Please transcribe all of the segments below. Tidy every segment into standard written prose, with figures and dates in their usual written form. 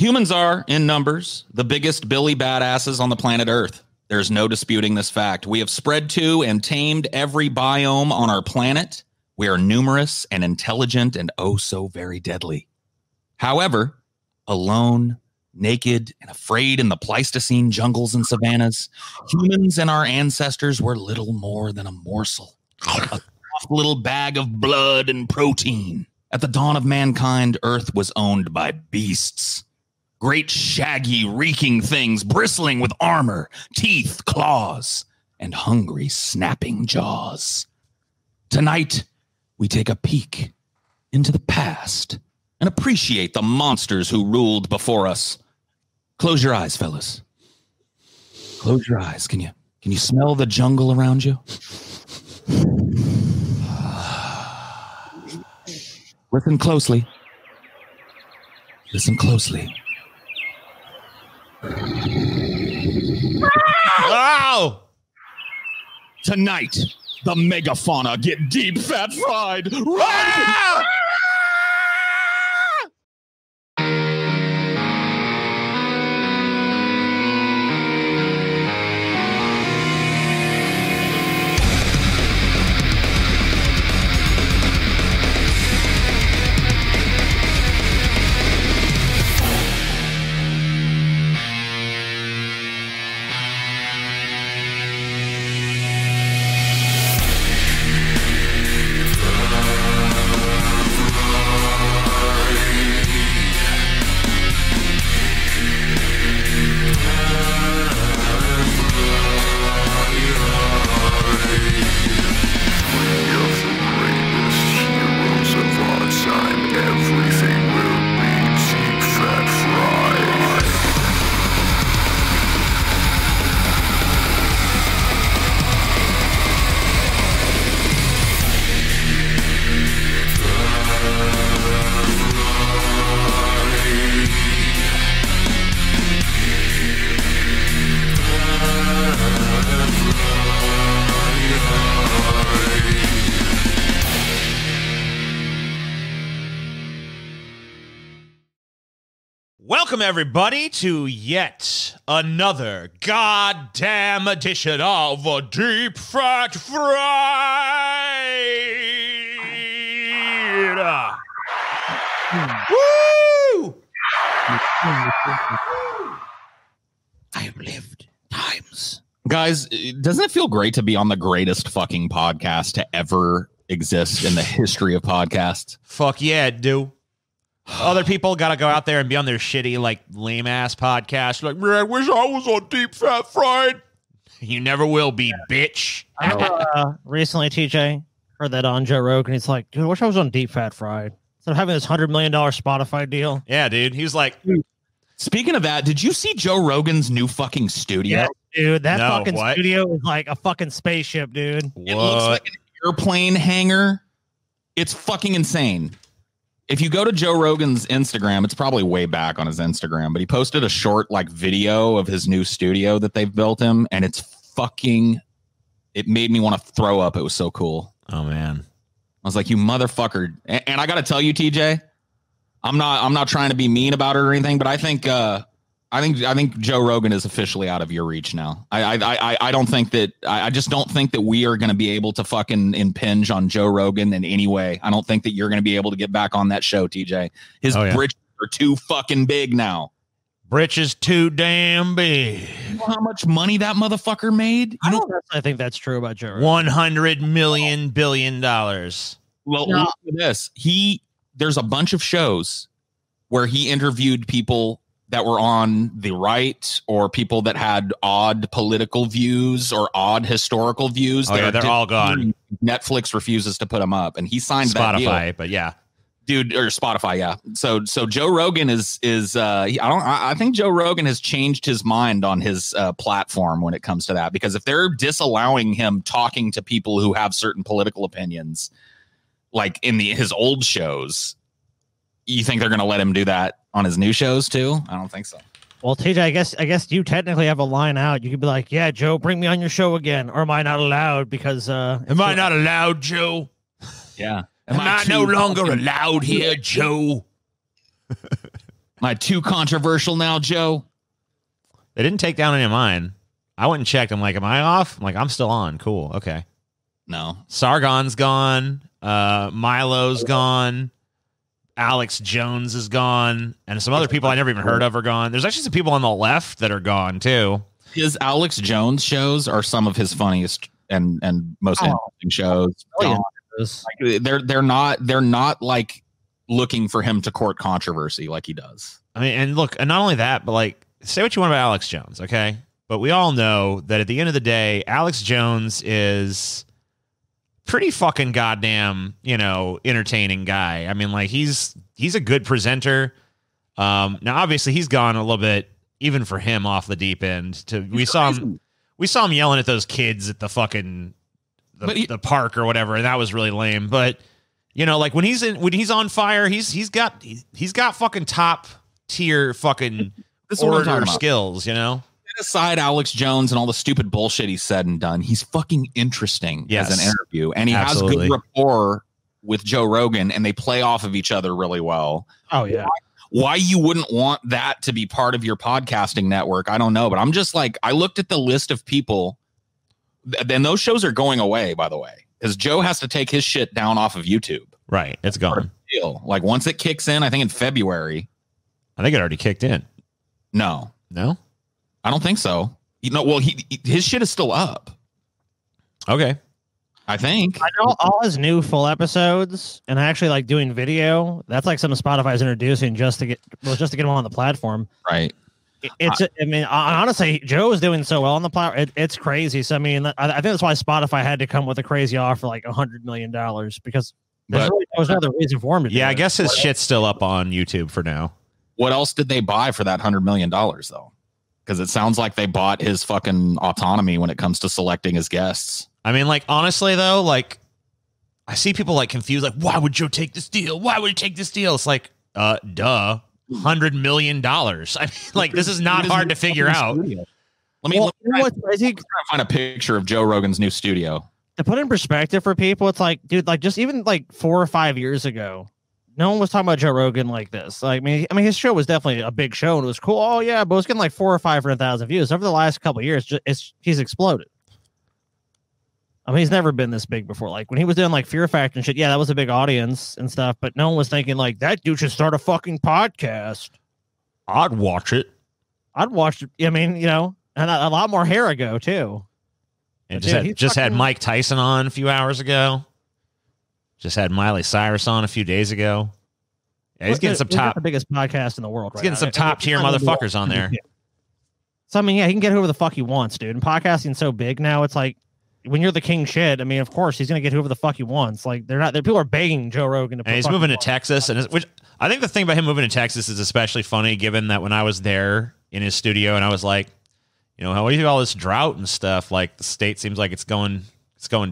Humans are, in numbers, the biggest billy badasses on the planet Earth. There's no disputing this fact. We have spread to and tamed every biome on our planet. We are numerous and intelligent and oh so very deadly. However, alone, naked, and afraid in the Pleistocene jungles and savannas, humans and our ancestors were little more than a morsel, a soft little bag of blood and protein. At the dawn of mankind, Earth was owned by beasts. Great shaggy, reeking things bristling with armor, teeth, claws, and hungry, snapping jaws. Tonight, we take a peek into the past and appreciate the monsters who ruled before us. Close your eyes, fellas. Close your eyes. Can you smell the jungle around you? Listen closely. Listen closely. Wow! Tonight, the megafauna get deep fat fried. Ah! Welcome, everybody, to yet another goddamn edition of a Deep Fat Fried. Woo! I have lived times. Guys, doesn't it feel great to be on the greatest fucking podcast to ever exist in the history of podcasts? Fuck yeah, dude. Other people got to go out there and be on their shitty, like, lame-ass podcast. Like, man, I wish I was on Deep Fat Fried. You never will be, bitch. I remember recently, TJ, heard that on Joe Rogan. He's like, dude, I wish I was on Deep Fat Fried. Instead of having this $100 million Spotify deal. Yeah, dude. He was like... Speaking of that, did you see Joe Rogan's new fucking studio? Yeah, dude, that fucking studio is like a fucking spaceship, dude. What? It looks like an airplane hangar. It's fucking insane. If you go to Joe Rogan's Instagram, it's probably way back on his Instagram, but he posted a short like video of his new studio that they've built him, and it's fucking, it made me want to throw up. It was so cool. Oh man. I was like, you motherfucker. And I got to tell you, TJ, I'm not trying to be mean about it or anything, but I think Joe Rogan is officially out of your reach now. I don't think that I just don't think that we are going to be able to fucking impinge on Joe Rogan in any way. I don't think that you're going to be able to get back on that show, TJ. His britches are too fucking big now. Britches too damn big. You know how much money that motherfucker made? I think that's true about Joe Rogan. $100 billion. Well, look at this. There's a bunch of shows where he interviewed people that were on the right or people that had odd political views or odd historical views. Oh, yeah, they're all gone. Netflix refuses to put them up, and he signed Spotify, that deal. but yeah. Dude, or Spotify, yeah. So Joe Rogan I think Joe Rogan has changed his mind on his platform when it comes to that, because if they're disallowing him talking to people who have certain political opinions, like in his old shows, you think they're going to let him do that on his new shows too? I don't think so. Well, TJ, I guess you technically have a line out. You could be like, yeah, Joe, bring me on your show again. Or am I not allowed? Because am I not allowed, Joe? Yeah. Am I no longer allowed here, Joe? I too controversial now, Joe? They didn't take down any of mine. I went and checked. I'm like, am I off? I'm like, I'm still on. Cool. Okay. No. Sargon's gone. Milo's gone. Alex Jones is gone. And some other people I never even heard of are gone. There's actually some people on the left that are gone too. His Alex Jones shows are some of his funniest and most interesting shows. Like, they're not like looking for him to court controversy like he does. I mean, and look, and not only that, but like, say what you want about Alex Jones, okay? But we all know that at the end of the day, Alex Jones is pretty fucking goddamn, entertaining guy. I mean, like he's a good presenter. Now, obviously, he's gone a little bit, even for him, off the deep end. We saw him yelling at those kids at the fucking the park or whatever, and that was really lame. But like when he's on fire, he's got fucking top tier fucking orator skills. Set aside Alex Jones and all the stupid bullshit he's said and done. He's fucking interesting as an interview, and he has good rapport with Joe Rogan, and they play off of each other really well. Oh yeah. Why you wouldn't want that to be part of your podcasting network, I don't know. But I'm just like, I looked at the list of people, then those shows are going away, by the way, because Joe has to take his shit down off of YouTube. Right. It's gone. Like once it kicks in, I think in February. I think it already kicked in. No, I don't think so. Well, his shit is still up. Okay. I think. I know all his new full episodes, and I actually like doing video. That's like something Spotify's introducing just to get him on the platform. Right. Honestly, Joe is doing so well on the platform. It's crazy. So, I mean, I think that's why Spotify had to come with a crazy offer, like $100 million, because there was no other reason for him to do I it. guess his shit's still up on YouTube for now. What else did they buy for that $100 million, though? Because it sounds like they bought his fucking autonomy when it comes to selecting his guests. I mean, like, honestly, though, like, I see people, like, confused, like, why would Joe take this deal? Why would he take this deal? It's like, duh. $100 million. I mean, like, this is not hard to figure out. Let me find a picture of Joe Rogan's new studio. To put in perspective for people, it's like, dude, like, just even like 4 or 5 years ago, no one was talking about Joe Rogan like this. Like, I mean, his show was definitely a big show and it was cool. Oh yeah, but it was getting like 400,000 or 500,000 views over the last couple of years. He's exploded. I mean, he's never been this big before. Like when he was doing like Fear Factor and shit, yeah, that was a big audience and stuff. But no one was thinking like that dude should start a fucking podcast. I'd watch it. I mean, and a lot more hair ago too. And just had Mike Tyson on a few hours ago. Just had Miley Cyrus on a few days ago. Yeah, he's getting some top. The biggest podcast in the world. He's getting some top tier motherfuckers on there. So I mean, yeah, he can get whoever the fuck he wants, dude. And podcasting's so big now, it's like when you're the king shit. I mean, of course he's gonna get whoever the fuck he wants. Like people are begging Joe Rogan to. And he's moving to Texas, which I think the thing about him moving to Texas is especially funny, given that when I was there in his studio and I was like, how do you do all this drought and stuff? Like the state seems like it's going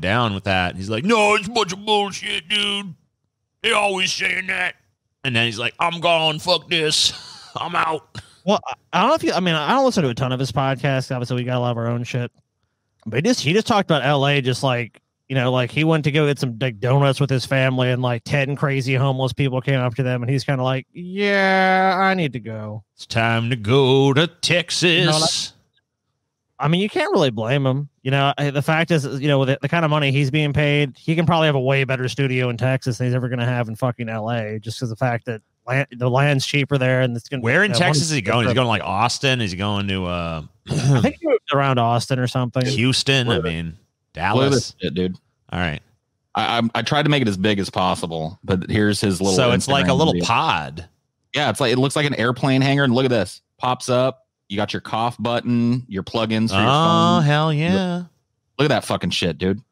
down with that. And he's like, no, it's a bunch of bullshit, dude. They always saying that. And then he's like, I'm gone. Fuck this. I'm out. Well, I don't know if I don't listen to a ton of his podcasts. Obviously, we got a lot of our own shit. But he just talked about LA, just like, like he went to go get some like donuts with his family and like 10 crazy homeless people came up to them. And he's kind of like, yeah, I need to go. It's time to go to Texas. I mean, you can't really blame him. The fact is, with the kind of money he's being paid, he can probably have a way better studio in Texas than he's ever going to have in fucking LA, just because the fact that the land's cheaper there. And it's going. Where in Texas is he going? Is he going to like Austin? Is he going to? I think he moved around Austin or something. Houston. I mean, Dallas. Shit, dude. All right. I tried to make it as big as possible, but here's his little. So it's like a little pod. Yeah, it looks like an airplane hangar, and look at this. Pops up. You got your cough button, your plugins for your phone. Oh, hell yeah. Look at that fucking shit, dude.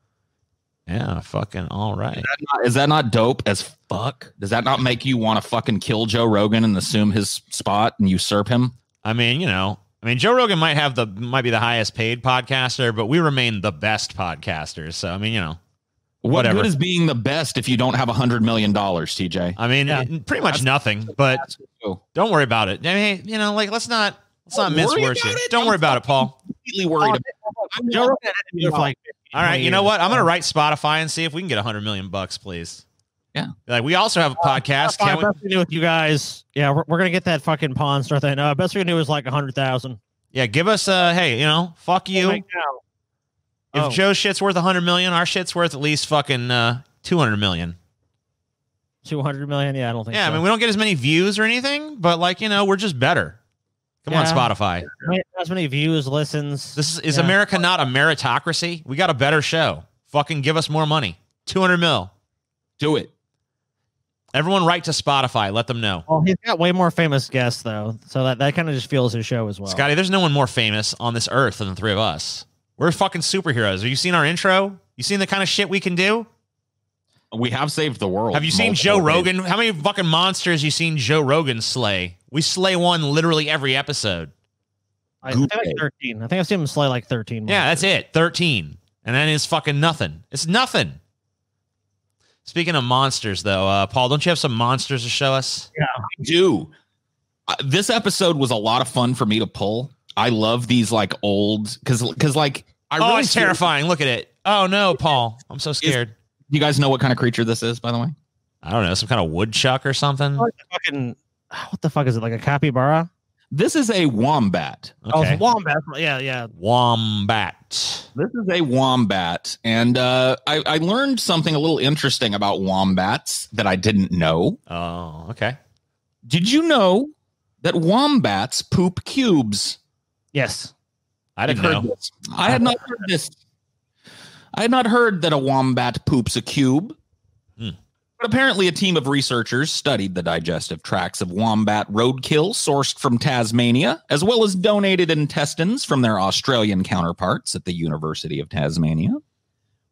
Yeah, fucking all right. Is that not dope as fuck? Does that not make you want to fucking kill Joe Rogan and assume his spot and usurp him? I mean, Joe Rogan might be the highest paid podcaster, but we remain the best podcasters. So, I mean, whatever. What good is being the best if you don't have $100 million, TJ? I mean, pretty much nothing, but don't worry about it. I mean, let's not mince words here. Don't worry about it, Paul. Completely worried about Joe Rogan had to do it for like. All right, you know what? I'm gonna write Spotify and see if we can get $100 million, please. Like, we also have a podcast. Best Can't we? we do with you guys. Yeah, we're gonna get that fucking Pawn Star thing. Best we can do is like 100,000. Yeah, give us hey, fuck you. Right now. If Joe's shit's worth 100 million, our shit's worth at least fucking 200 million. 200 million? Yeah, I don't think Yeah, so. I mean, we don't get as many views or anything, but like, we're just better. Come on, Yeah. Spotify. As many views, listens. This is Yeah. America not a meritocracy? We got a better show. Fucking give us more money. 200 mil. Do it. Everyone write to Spotify. Let them know. Well, he's got way more famous guests though, so that kind of just fuels his show as well. Scotty, there's no one more famous on this earth than the three of us. We're fucking superheroes. Have you seen our intro? You seen the kind of shit we can do? We have saved the world. Have you seen multiple Joe ways. Rogan? How many fucking monsters you seen Joe Rogan slay? We slay one literally every episode. I think like 13. I think I've seen him slay like 13. Yeah, that's it. 13. And then it's fucking nothing. It's nothing. Speaking of monsters, though, Paul, don't you have some monsters to show us? Yeah, I do. This episode was a lot of fun for me to pull. I love these like old because like I really it's terrifying. Look at it. Oh no, Paul. I'm so scared. You guys know what kind of creature this is, by the way? I don't know, some kind of woodchuck or something. like fucking, what the fuck is it? Like a capybara? This is a wombat. Oh, Okay. it's a wombat. Yeah. Wombat. This is a wombat, and I learned something a little interesting about wombats that I didn't know. Oh, okay. Did you know that wombats poop cubes? Yes. I didn't You've know. heard this. I had not heard this. I had not heard that a wombat poops a cube. Hmm. But apparently a team of researchers studied the digestive tracts of wombat roadkill sourced from Tasmania, as well as donated intestines from their Australian counterparts at the University of Tasmania.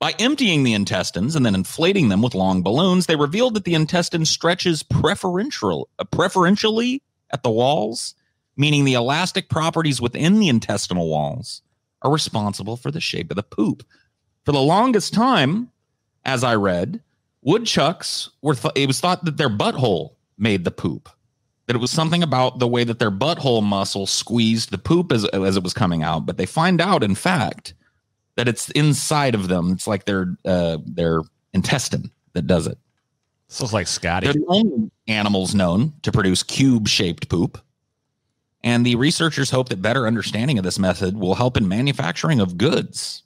By emptying the intestines and then inflating them with long balloons, they revealed that the intestine stretches preferentially at the walls, meaning the elastic properties within the intestinal walls are responsible for the shape of the poop. For the longest time, as I read, woodchucks it was thought that their butthole made the poop, that it was something about the way that their butthole muscle squeezed the poop as it was coming out. But they find out, in fact, that it's inside of them. It's like their intestine that does it. This looks like Scotty. They're the only animals known to produce cube-shaped poop. And the researchers hope that better understanding of this method will help in manufacturing of goods.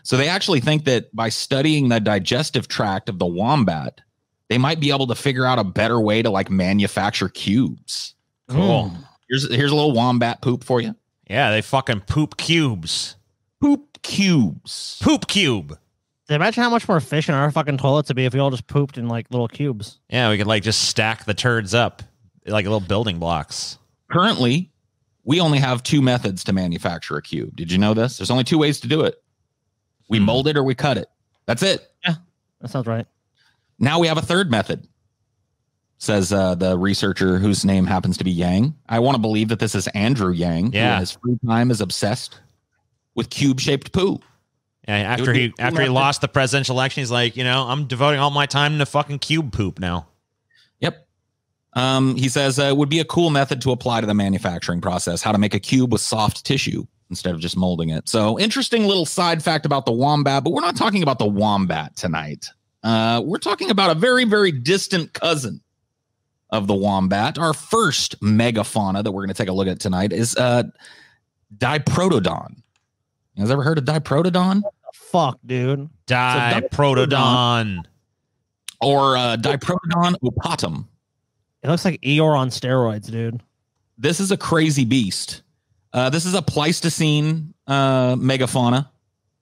So they actually think that by studying the digestive tract of the wombat, they might be able to figure out a better way to like manufacture cubes. Cool. Here's a little wombat poop for you. Yeah, they fucking poop cubes. Poop cubes. Poop cube. Imagine how much more efficient our fucking toilets would be if we all just pooped in like little cubes. Yeah, we could like just stack the turds up like little building blocks. Currently, we only have two methods to manufacture a cube. Did you know this? There's only two ways to do it. We mold it or we cut it. That's it. That sounds right. Now we have a third method, says the researcher whose name happens to be Yang. I want to believe that this is Andrew Yang, who Yeah. in his free time is obsessed with cube-shaped poo. Yeah, after he lost the presidential election, he's like, I'm devoting all my time to fucking cube poop now. Yep. He says it would be a cool method to apply to the manufacturing process, how to make a cube with soft tissue instead of just molding it. So interesting little side fact about the wombat, but we're not talking about the wombat tonight. We're talking about a very, very distant cousin of the wombat. Our first megafauna that we're going to take a look at tonight is Diprotodon. You guys ever heard of Diprotodon? Fuck, dude. Diprotodon. Or Diprotodon opatum. It looks like Eeyore on steroids, dude. This is a crazy beast. This is a Pleistocene megafauna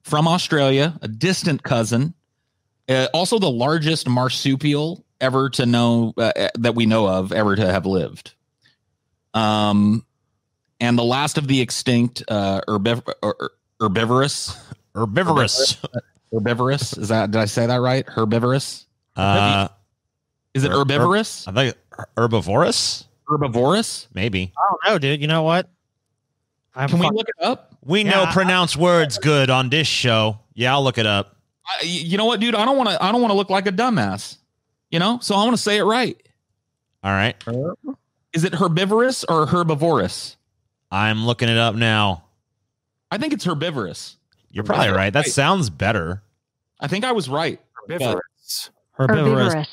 from Australia, a distant cousin. Also the largest marsupial ever to know that we know of ever to have lived. And the last of the extinct herbivorous. Herbivorous. Is that, did I say that right? Herbivorous. Is it herbivorous? I think herbivorous. Herbivorous? Maybe. I don't know, dude. You know what? Can we look it up? We know pronounce words good on this show. Yeah, I'll look it up. You know what, dude? I don't want to look like a dumbass. So I want to say it right. All right. Is it herbivorous or herbivorous? I'm looking it up now. I think it's herbivorous. You're probably right. That sounds better. I think I was right. Herbivorous. Herbivorous.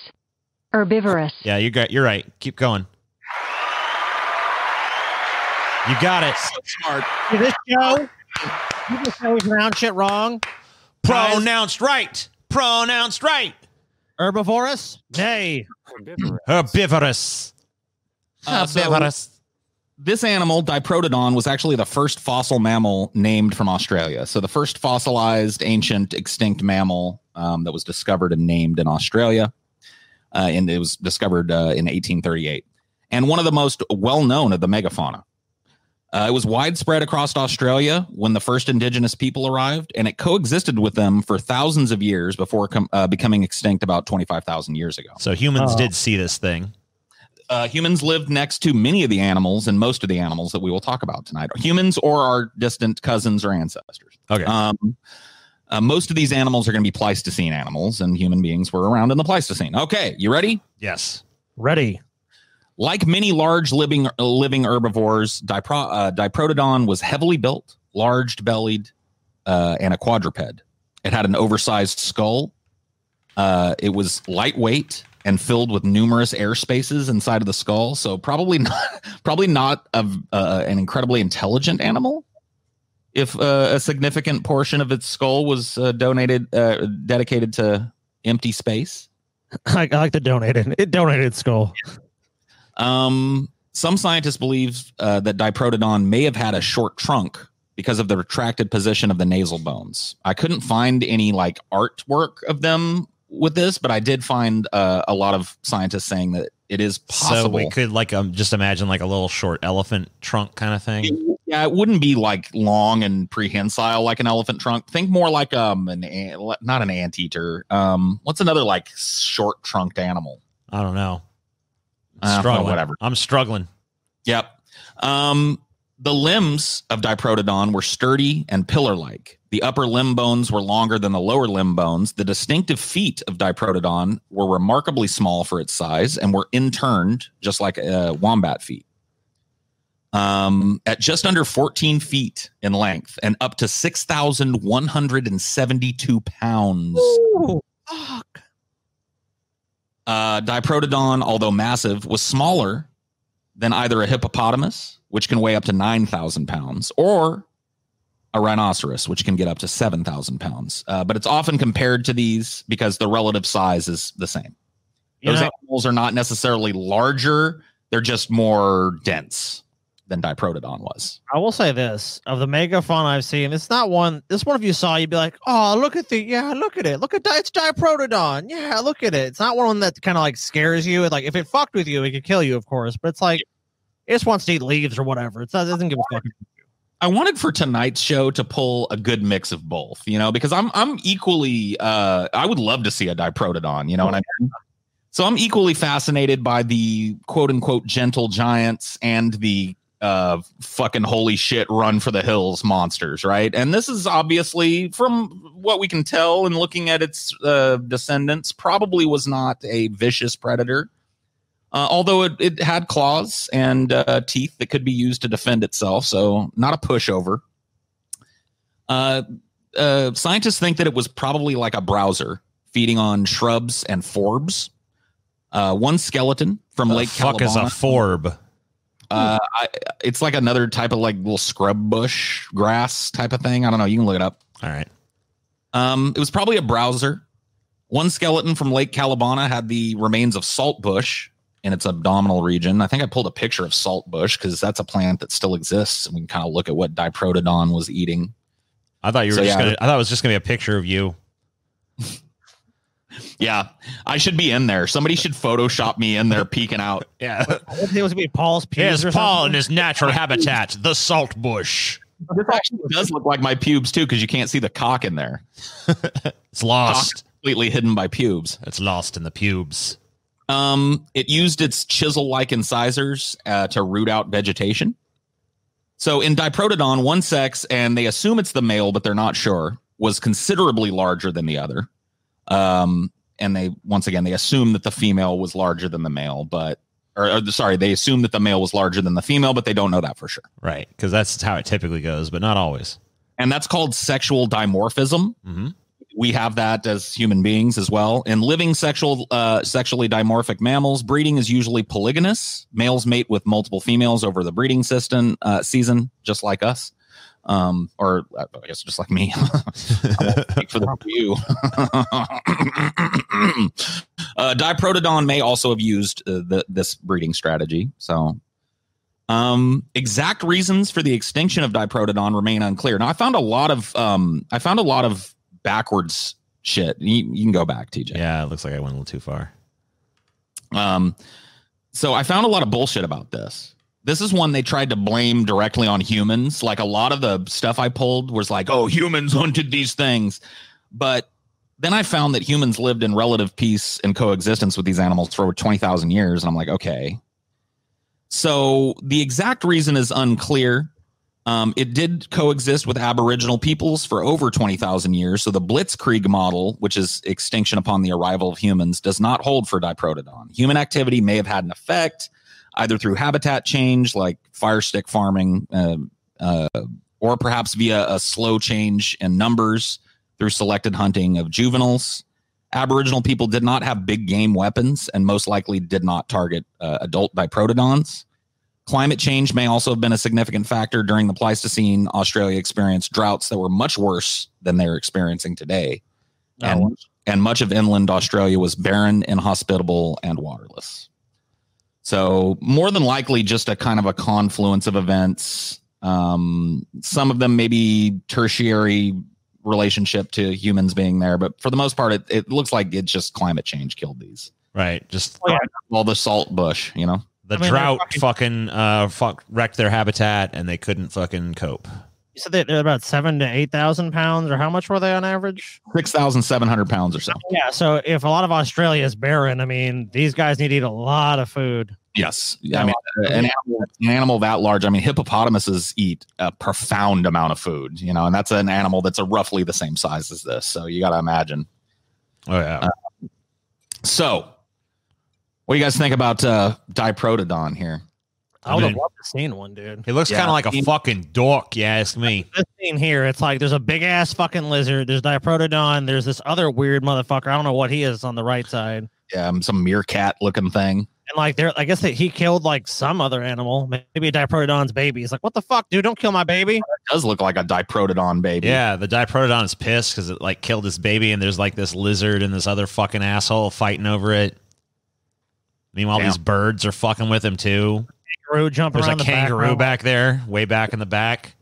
Herbivorous. Yeah, you're right. Keep going. You got it. So smart. This show, you just always pronounce shit wrong. Pronounced right. Pronounced right. Herbivorous? Nay. Herbivorous. Herbivorous. This animal, Diprotodon, was actually the first fossil mammal named from Australia. So the first fossilized ancient extinct mammal that was discovered and named in Australia. And it was discovered in 1838. And one of the most well-known of the megafauna. It was widespread across Australia when the first indigenous people arrived, and it coexisted with them for thousands of years before becoming extinct about 25,000 years ago. So humans did see this thing. Humans lived next to many of the animals and most of the animals that we will talk about tonight. Humans or our distant cousins or ancestors. Okay. Most of these animals are going to be Pleistocene animals, and human beings were around in the Pleistocene. Okay, you ready? Yes. Ready. Like many large living herbivores, Diprotodon was heavily built, large-bellied, and a quadruped. It had an oversized skull. It was lightweight and filled with numerous air spaces inside of the skull. So probably not an incredibly intelligent animal. If a significant portion of its skull was dedicated to empty space. I like the donated. It donated skull. Some scientists believe that Diprotodon may have had a short trunk because of the retracted position of the nasal bones. I couldn't find any like artwork of them with this, but I did find a lot of scientists saying that it is possible. So we could like just imagine like a little short elephant trunk kind of thing. Yeah, it wouldn't be like long and prehensile like an elephant trunk. Think more like not an anteater. What's another like short trunked animal? I don't know. Struggling. Whatever. I'm struggling. Yep. The limbs of Diprotodon were sturdy and pillar-like. The upper limb bones were longer than the lower limb bones. The distinctive feet of Diprotodon were remarkably small for its size and were inturned, just like wombat feet. At just under 14 feet in length and up to 6,172 pounds. Ooh, fuck. Diprotodon, although massive, was smaller than either a hippopotamus, which can weigh up to 9,000 pounds, or a rhinoceros, which can get up to 7,000 pounds. But it's often compared to these because the relative size is the same. Those animals are not necessarily larger. They're just more dense than Diprotodon was. I will say this, of the megafauna I've seen, it's not one, this one if you saw, you'd be like, oh, look at it. Look at it's Diprotodon. Yeah, look at it. It's not one that kind of like scares you. Like if it fucked with you, it could kill you, of course. But it's like, it just wants to eat leaves or whatever. It doesn't give a fuck. I wanted for tonight's show to pull a good mix of both, because I'm equally, I would love to see a Diprotodon, what I mean? So I'm equally fascinated by the quote unquote gentle giants and the fucking holy shit run for the hills monsters, right? And this is obviously, from what we can tell and looking at its descendants, probably was not a vicious predator. Although it had claws and teeth that could be used to defend itself, so not a pushover. Scientists think that it was probably like a browser, feeding on shrubs and forbs. One skeleton from Lake Calabana. Fuck is a forb? It's like another type of like little scrub bush grass type of thing. I don't know. You can look it up. All right. It was probably a browser. One skeleton from Lake Calabana had the remains of saltbush in its abdominal region. I think I pulled a picture of saltbush because that's a plant that still exists. And we can kind of look at what Diprotodon was eating. I thought I thought it was just gonna be a picture of you. Yeah, I should be in there. Somebody should Photoshop me in there peeking out. Yeah. I think it was gonna be Paul's pubes. Here's Paul in his natural habitat, the salt bush. This actually does look like my pubes too, because you can't see the cock in there. It's lost. Cock completely hidden by pubes. It's lost in the pubes. It used its chisel-like incisors to root out vegetation. So in Diprotodon, one sex, and they assume it's the male, but they're not sure, was considerably larger than the other. And they assume that the female was larger than the male, they assume that the male was larger than the female, but they don't know that for sure. Right, because that's how it typically goes, but not always. And that's called sexual dimorphism, we have that as human beings as well. In living sexually dimorphic mammals, breeding is usually polygynous. Males mate with multiple females over the breeding season, just like us. Or I guess just like me. I won't speak for the few. Diprotodon may also have used this breeding strategy. So, exact reasons for the extinction of Diprotodon remain unclear. Now, I found a lot of backwards shit. You can go back, TJ. Yeah, it looks like I went a little too far. So I found a lot of bullshit about this. This is one they tried to blame directly on humans. Like a lot of the stuff I pulled was like, oh, humans hunted these things. But then I found that humans lived in relative peace and coexistence with these animals for over 20,000 years. And I'm like, okay. So the exact reason is unclear. It did coexist with Aboriginal peoples for over 20,000 years. So the Blitzkrieg model, which is extinction upon the arrival of humans, does not hold for Diprotodon. Human activity may have had an effect, either through habitat change, like fire stick farming, or perhaps via a slow change in numbers through selected hunting of juveniles. Aboriginal people did not have big game weapons and most likely did not target adult Diprotodons. Climate change may also have been a significant factor. During the Pleistocene, Australia experienced droughts that were much worse than they're experiencing today. And much of inland Australia was barren, inhospitable, and waterless. So more than likely just a kind of a confluence of events. Some of them maybe tertiary relationship to humans being there, but for the most part, it looks like it's just climate change killed these. Right. Just all the salt bush, you know? The drought wrecked their habitat and they couldn't fucking cope. You said they're about 7,000 to 8,000 pounds, or how much were they on average? 6,700 pounds or so. Yeah. So if a lot of Australia is barren, I mean, these guys need to eat a lot of food. Yes. I mean, an animal that large, I mean, hippopotamuses eat a profound amount of food, you know, and that's an animal that's roughly the same size as this. So you got to imagine. Oh, yeah. So what do you guys think about Diprotodon here? I would have loved to seen one, dude. He looks kind of like a fucking dork, you ask me. This scene here, it's like there's a big ass fucking lizard. There's Diprotodon. There's this other weird motherfucker. I don't know what he is on the right side. Yeah, some meerkat looking thing. And like I guess that he killed like some other animal, maybe a Diprotodon's baby. He's like, what the fuck, dude? Don't kill my baby. It does look like a Diprotodon baby. Yeah, the Diprotodon is pissed because it like killed his baby, and there's like this lizard and this other fucking asshole fighting over it. Meanwhile, these birds are fucking with him too. Kangaroo jumping around. There's a kangaroo back there, way back in the back.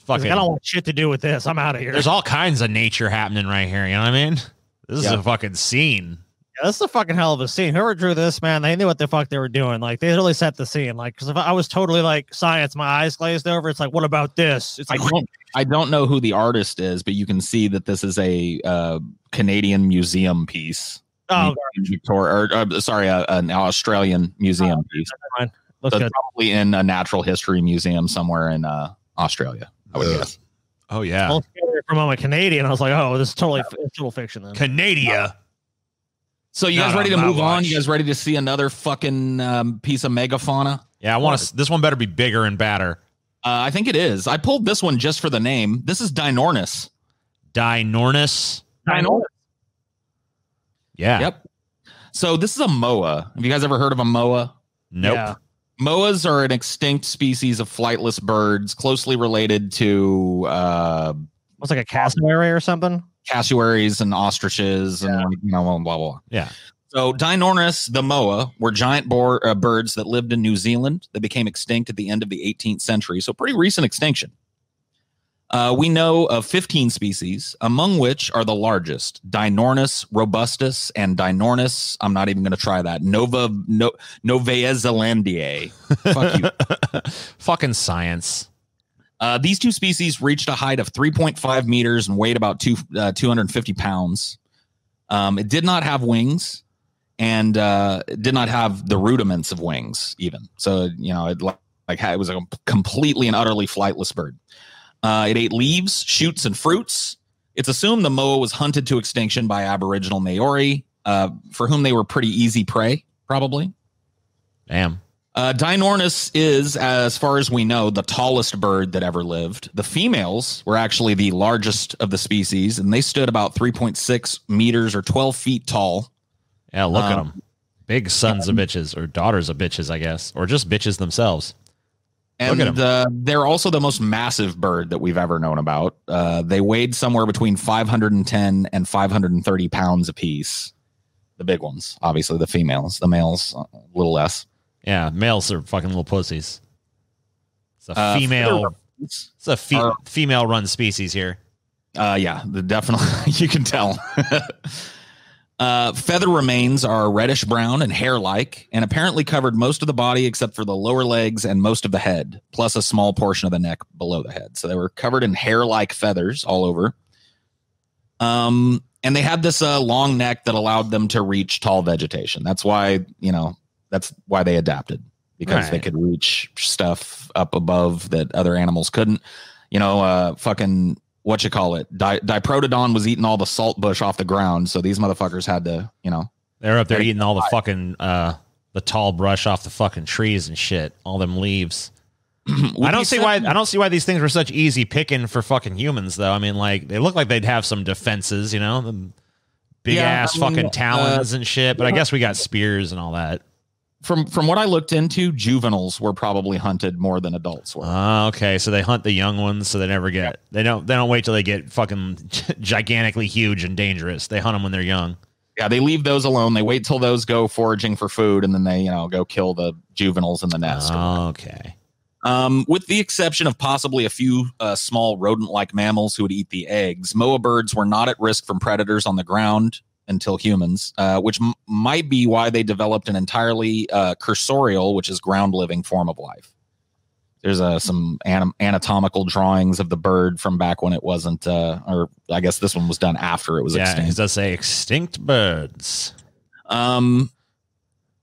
Fucking, like, I don't want shit to do with this. I'm out of here. There's all kinds of nature happening right here. You know what I mean? This is a fucking scene. Yeah, this is a fucking hell of a scene. Whoever drew this, man, they knew what the fuck they were doing. Like, they really set the scene. Like, because if I was totally like science, my eyes glazed over. It's like, what about this? It's like, I don't know who the artist is, but you can see that this is a Canadian museum piece. Oh, an Australian museum piece. Never mind. Looks So good. probably in a natural history museum somewhere in Australia, I would guess. Oh yeah, Well, from I'm a Canadian, I was like, oh, this is total fiction then. Canada. So you guys Not ready to on my move on? watch. You guys ready to see another fucking piece of megafauna? Yeah, I want to. This one better be bigger and badder. I think it is. I pulled this one just for the name. This is Dinornis. Dinornis. Yeah. Yep. So this is a moa. Have you guys ever heard of a moa? Nope. Yeah. Moas are an extinct species of flightless birds, closely related to What's like a cassowary or something? cassowaries and ostriches and blah, blah, blah. Yeah. So Dinornis, the moa, were giant birds that lived in New Zealand that became extinct at the end of the 18th century. So pretty recent extinction. We know of 15 species, among which are the largest: Dinornis robustus and Dinornis. I'm not even going to try that. Novaezelandiae. Fuck you. Fucking science. These two species reached a height of 3.5 meters and weighed about 250 pounds. It did not have wings, and it did not have the rudiments of wings even. So, it was a completely and utterly flightless bird. It ate leaves, shoots, and fruits. It's assumed the moa was hunted to extinction by Aboriginal Maori, for whom they were pretty easy prey, probably. Damn. Dinornis is, as far as we know, the tallest bird that ever lived. The females were actually the largest of the species, and they stood about 3.6 meters or 12 feet tall. Yeah, look at them. Big sons of bitches, or daughters of bitches, I guess, or just bitches themselves. And look at them. They're also the most massive bird that we've ever known about. They weighed somewhere between 510 and 530 pounds apiece. The big ones, obviously, the females. The males, a little less. Yeah, males are fucking little pussies. It's a female. It's a female-run species here. Yeah, definitely. You can tell. Feather remains are reddish brown and hair-like, and apparently covered most of the body except for the lower legs and most of the head, plus a small portion of the neck below the head. So they were covered in hair-like feathers all over. And they had this long neck that allowed them to reach tall vegetation. That's why they adapted, because they could reach stuff up above that other animals couldn't. Fucking Diprotodon was eating all the salt bush off the ground, so these motherfuckers had to, they're up there eating all the fucking the tall brush off the fucking trees and shit, all them leaves. I don't see why these things were such easy picking for fucking humans, though. I mean, like, they look like they'd have some defenses, the big ass fucking talons and shit. But I guess we got spears and all that. From what I looked into, juveniles were probably hunted more than adults were. Okay, so they hunt the young ones, so they never get. They don't wait till they get fucking gigantically huge and dangerous. They hunt them when they're young. Yeah, they leave those alone. They wait till those go foraging for food, and then they go kill the juveniles in the nest. Okay. With the exception of possibly a few small rodent-like mammals who would eat the eggs, moa birds were not at risk from predators on the ground until humans, which might be why they developed an entirely cursorial, which is ground-living form of life. There's some anatomical drawings of the bird from back when it wasn't, or I guess this one was done after it was extinct. Yeah, it does say extinct birds.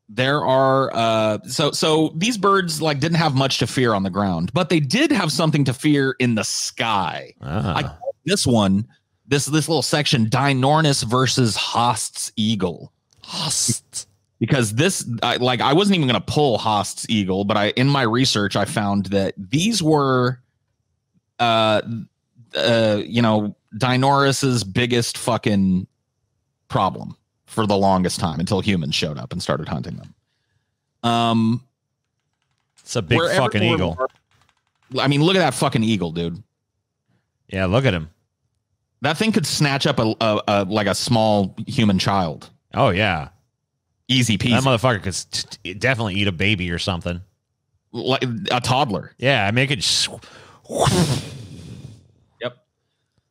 There are so these birds didn't have much to fear on the ground, but they did have something to fear in the sky. I call this one, this little section, Dinornis versus Haast's eagle. Haast. Because I wasn't even going to pull Haast's eagle, but in my research I found that these were Dinornis's biggest fucking problem for the longest time, until humans showed up and started hunting them. It's a big fucking eagle. I mean, look at that fucking eagle, dude. Yeah, look at him. That thing could snatch up a small human child. Oh yeah, easy peasy. That motherfucker could definitely eat a baby or something, like a toddler. Yeah, I make it. Yep.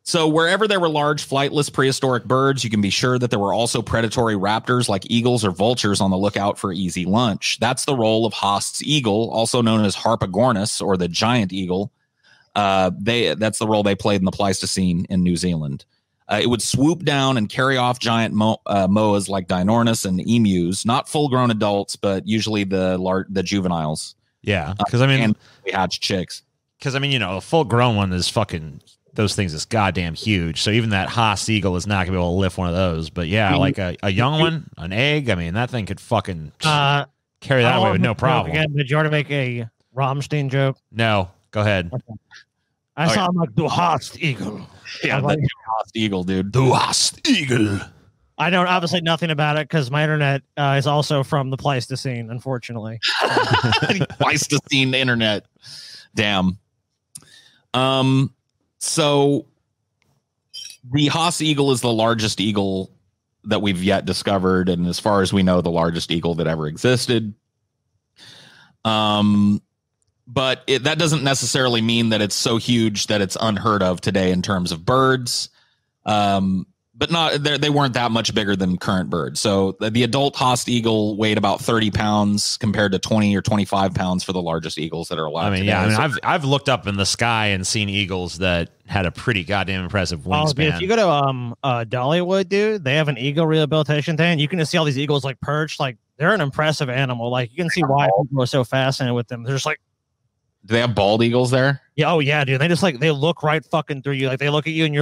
So wherever there were large flightless prehistoric birds, you can be sure that there were also predatory raptors like eagles or vultures on the lookout for easy lunch. That's the role of Haast's eagle, also known as Harpagornis or the giant eagle. That's the role they played in the Pleistocene in New Zealand. It would swoop down and carry off giant moas like Dinornis and emus, not full-grown adults, but usually the juveniles. Yeah, because and hatched chicks. Because a full-grown one is fucking. Those things is goddamn huge. So even that Haast eagle is not gonna be able to lift one of those. But yeah, like a young one, an egg. I mean, that thing could fucking carry that away with no problem. Again, did you already make a Rammstein joke? No, go ahead. Okay. I saw him like the Haast eagle. Yeah, the Haast eagle, dude. The Haast eagle. I know obviously nothing about it because my internet is also from the Pleistocene, unfortunately. Pleistocene internet. Damn. So the Haast eagle is the largest eagle that we've yet discovered, and as far as we know, the largest eagle that ever existed. But that doesn't necessarily mean that it's so huge that it's unheard of today in terms of birds. But they weren't that much bigger than current birds. So the adult Haast eagle weighed about 30 pounds compared to 20 or 25 pounds for the largest eagles that are alive. I mean, today. I've looked up in the sky and seen eagles that had a pretty goddamn impressive wingspan. Dude, if you go to Dollywood, dude, they have an eagle rehabilitation thing. You can just see all these eagles perched. They're an impressive animal. You can see why people are so fascinated with them. They're just do they have bald eagles there? Yeah, oh yeah, dude. They just they look right fucking through you. They look at you and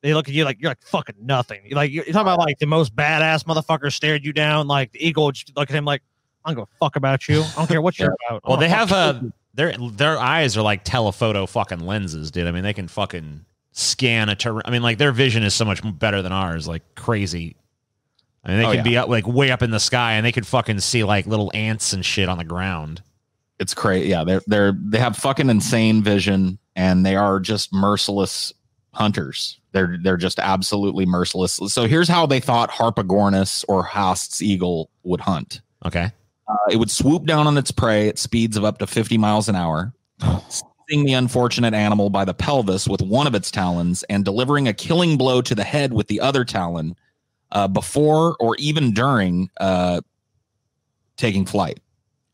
they look at you you're fucking nothing. You're talking about the most badass motherfucker stared you down. The eagle just look at him I don't give a fuck about you. I don't care what you're about. Well, I'm they gonna have fuck you. their eyes are like telephoto fucking lenses, dude. I mean, they can fucking scan a terrain. I mean, like their vision is so much better than ours, like crazy. I mean, they can be up like way up in the sky, and they could fucking see like little ants and shit on the ground. It's crazy. Yeah, they have fucking insane vision, and they are just merciless hunters. They're just absolutely merciless. So here's how they thought Harpagornis or Haast's eagle would hunt. Okay. It would swoop down on its prey at speeds of up to 50 miles an hour, seizing the unfortunate animal by the pelvis with one of its talons and delivering a killing blow to the head with the other talon before or even during taking flight.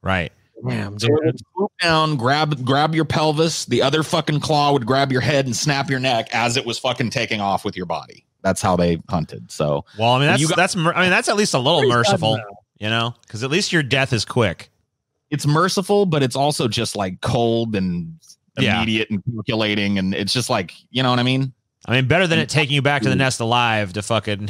Right. Damn, So it would swoop down, grab your pelvis. The other fucking claw would grab your head and snap your neck as it was fucking taking off with your body. That's how they hunted. So, well, I mean, You that's at least a little merciful, you know, because at least your death is quick. it's merciful, but it's also just like cold and immediate and calculating, and it's just like, you know what I mean? I mean, better than it taking you back to the nest alive to fucking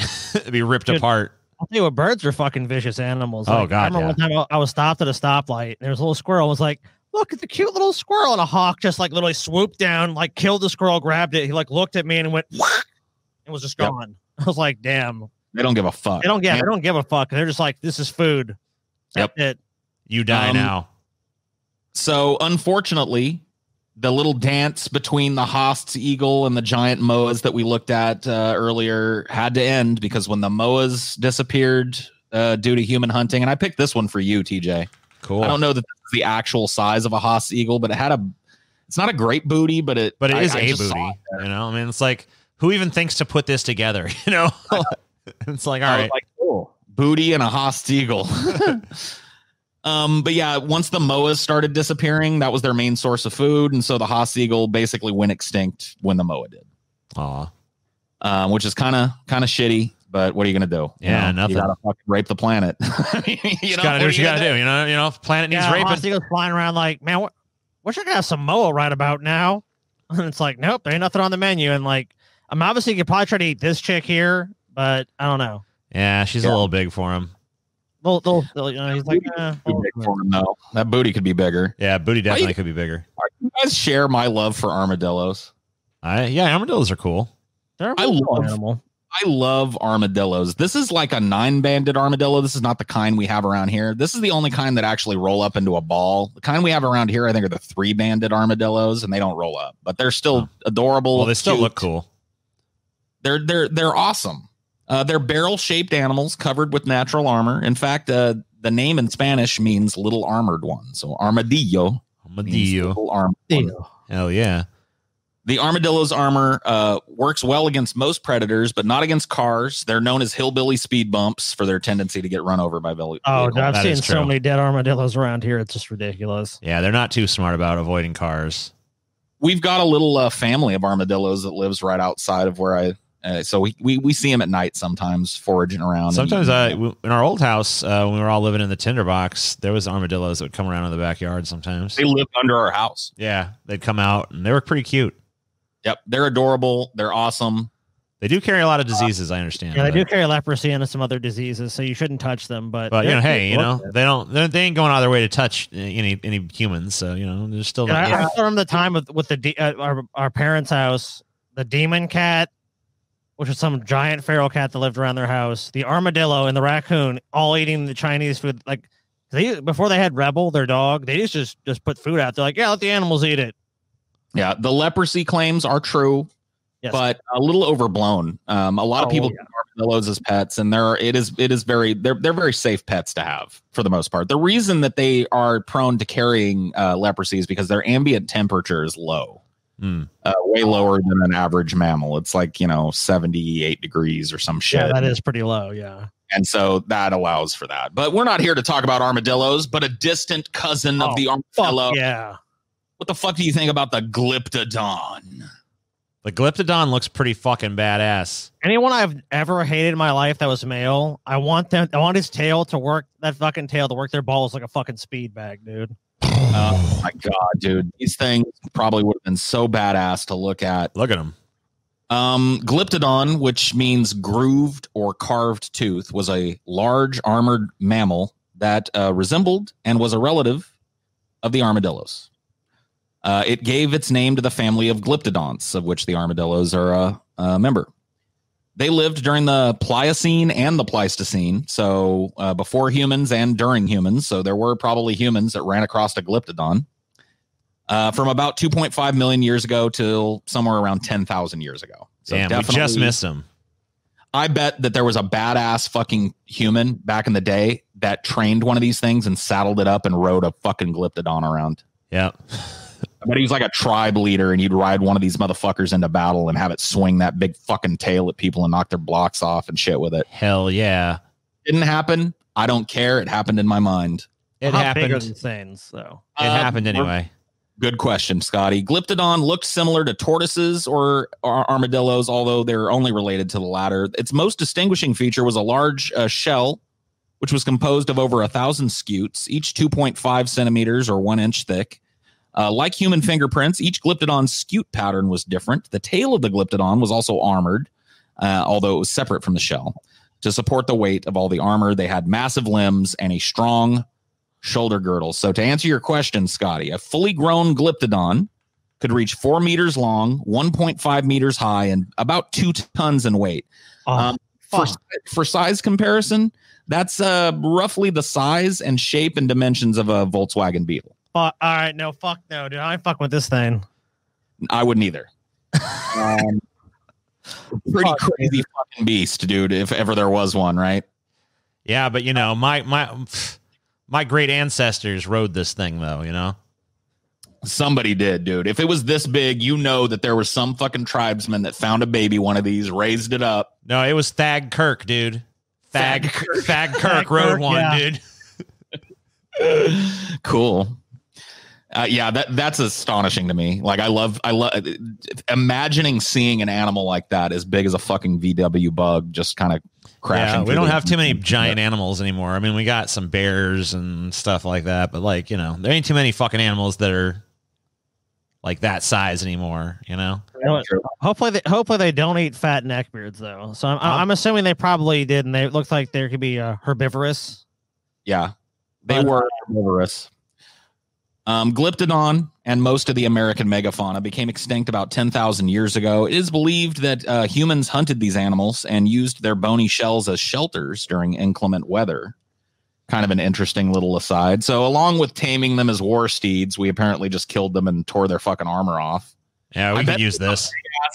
be ripped apart. I'll tell you what, birds are fucking vicious animals. Oh, Like, God, I remember one time I was stopped at a stoplight, and there was a little squirrel. I was like, look at the cute little squirrel. And a hawk just like literally swooped down, like killed the squirrel, grabbed it. He like looked at me and went, and was just gone. I was like, damn. They don't give a fuck. They don't give a fuck. They're just like, this is food. That's it. You die now. So unfortunately, the little dance between the Haast's eagle and the giant moas that we looked at earlier had to end, because when the moas disappeared due to human hunting, and I picked this one for you, TJ. Cool. I don't know that this is the actual size of a Haast's eagle, but it's not a great booty, but it is I a just booty. saw it there. You know, I mean, it's like, who even thinks to put this together? You know, it's like, all I was right. like, cool. Booty and a Haast's eagle. But yeah, once the moas started disappearing, that was their main source of food, and so the Haast's eagle basically went extinct when the moa did. Aw. Which is kind of shitty. But what are you gonna do? Yeah, you nothing. You gotta fucking rape the planet. You gotta do what you gotta do. You know, if the planet needs raping. Haast's eagle's flying around like, man, wish I could have some moa right about now. And it's like, nope, there ain't nothing on the menu. And like, I'm obviously you could probably try to eat this chick here, but I don't know. Yeah, she's a little big for him. Little, you know, he's like, Too big for him, though. That booty could be bigger. Yeah, booty definitely could be bigger. You guys share my love for armadillos. Yeah, armadillos are cool. they're a I cool love- animal. I love armadillos. This is like a 9-banded armadillo. This is not the kind we have around here. This is the only kind that actually roll up into a ball. The kind we have around here, I think, are the 3-banded armadillos, and they don't roll up, but they're still adorable. Well, they still cute. look cool. They're awesome. They're barrel-shaped animals covered with natural armor. In fact, the name in Spanish means little armored one. So armadillo. means Armadillo. little armored one. Hell yeah. The armadillo's armor works well against most predators, but not against cars. They're known as hillbilly speed bumps for their tendency to get run over by vehicles. Oh, I've That seen is so true. many dead armadillos around here. It's just ridiculous. Yeah, they're not too smart about avoiding cars. We've got a little family of armadillos that lives right outside of where so we see them at night sometimes foraging around. Sometimes in our old house, when we were all living in the tinderbox, there was armadillos that would come around in the backyard sometimes. they lived under our house. Yeah, they'd come out, and they were pretty cute. Yep, they're adorable. They're awesome. They do carry a lot of diseases, I understand. Yeah, they but- do carry leprosy and some other diseases, so you shouldn't touch them. But But you know, they're hey, cute. you know, they ain't going out of their way to touch any humans. So you know, they're still. Yeah, Not, I remember the time with our parents' house, the demon cat, which was some giant feral cat that lived around their house, the armadillo and the raccoon, all eating the Chinese food. Like before they had Rebel, their dog, they just put food out. They're like, yeah, let the animals eat it. Yeah, the leprosy claims are true, Yes. but a little overblown. A lot of people yeah. keep armadillos as pets, and they're very safe pets to have for the most part. The reason that they are prone to carrying leprosy is because their ambient temperature is low, way lower than an average mammal. It's like 78 degrees or some shit. Yeah, that is pretty low. Yeah. And so that allows for that. But we're not here to talk about armadillos, but a distant cousin of the armadillo. Yeah. What the fuck do you think about the Glyptodon? the Glyptodon looks pretty fucking badass. Anyone I've ever hated in my life that was male, I want his tail to work, that fucking tail to work their balls like a fucking speed bag, dude. Oh my god, dude. These things probably would have been so badass to look at. Look at him. Glyptodon, which means grooved or carved tooth, was a large armored mammal that resembled and was a relative of the armadillos. It gave its name to the family of glyptodonts, of which the armadillos are a member. They lived during the Pliocene and the Pleistocene, so before humans and during humans. So there were probably humans that ran across a glyptodon from about 2.5 million years ago till somewhere around 10,000 years ago. So damn, we just missed them. I bet that there was a badass fucking human back in the day that trained one of these things and saddled it up and rode a fucking glyptodon around. Yeah. But he was like a tribe leader, and he'd ride one of these motherfuckers into battle and have it swing that big fucking tail at people and knock their blocks off and shit with it. Hell yeah. Didn't happen. I don't care. It happened in my mind. It How happened. big are these things, though? It happened anyway. Good question, Scotty. Glyptodon looked similar to tortoises or armadillos, although they're only related to the latter. Its most distinguishing feature was a large shell, which was composed of over 1,000 scutes, each 2.5 centimeters or 1 inch thick. Like human fingerprints, each glyptodon's scute pattern was different. The tail of the glyptodon was also armored, although it was separate from the shell. To support the weight of all the armor, they had massive limbs and a strong shoulder girdle. So to answer your question, Scotty, a fully grown glyptodon could reach 4 meters long, 1.5 meters high, and about 2 tons in weight. For size comparison, that's roughly the size and shape and dimensions of a Volkswagen Beetle. All right, no, fuck no, dude. I ain't fuck with this thing. I wouldn't either. Pretty crazy fucking beast, dude, if ever there was one, right? Yeah, but you know, my great ancestors rode this thing, though, you know? Somebody did, dude. If it was this big, you know that there was some fucking tribesman that found a baby one of these, raised it up. No, it was Thag Kirk, dude. Thag Kirk rode one, yeah. dude. Cool. Yeah, that's astonishing to me. Like, I love imagining seeing an animal like that as big as a fucking VW bug just kind of crashing. Yeah, we don't have too many giant animals anymore. I mean, we got some bears and stuff like that, but like, you know, there ain't too many fucking animals that are like that size anymore, you know? Hopefully they don't eat fat neckbeards, though. So I'm assuming they probably did, and they looked like there could be herbivorous. Yeah, they were herbivorous. Glyptodon and most of the American megafauna became extinct about 10,000 years ago. It is believed that humans hunted these animals and used their bony shells as shelters during inclement weather. Kind of an interesting little aside. So along with taming them as war steeds, we apparently just killed them and tore their fucking armor off. Yeah, we could use this.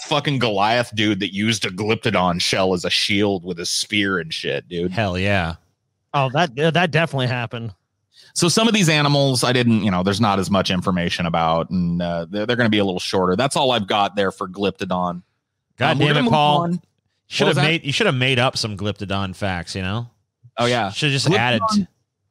Fucking Goliath dude that used a Glyptodon shell as a shield with his spear and shit, dude. Hell yeah. Oh, that definitely happened. So some of these animals I didn't, there's not as much information about, and they're going to be a little shorter. That's all I've got there for Glyptodon. God damn it, Paul. You should have made up some Glyptodon facts, you know? Oh, yeah. Should have just added.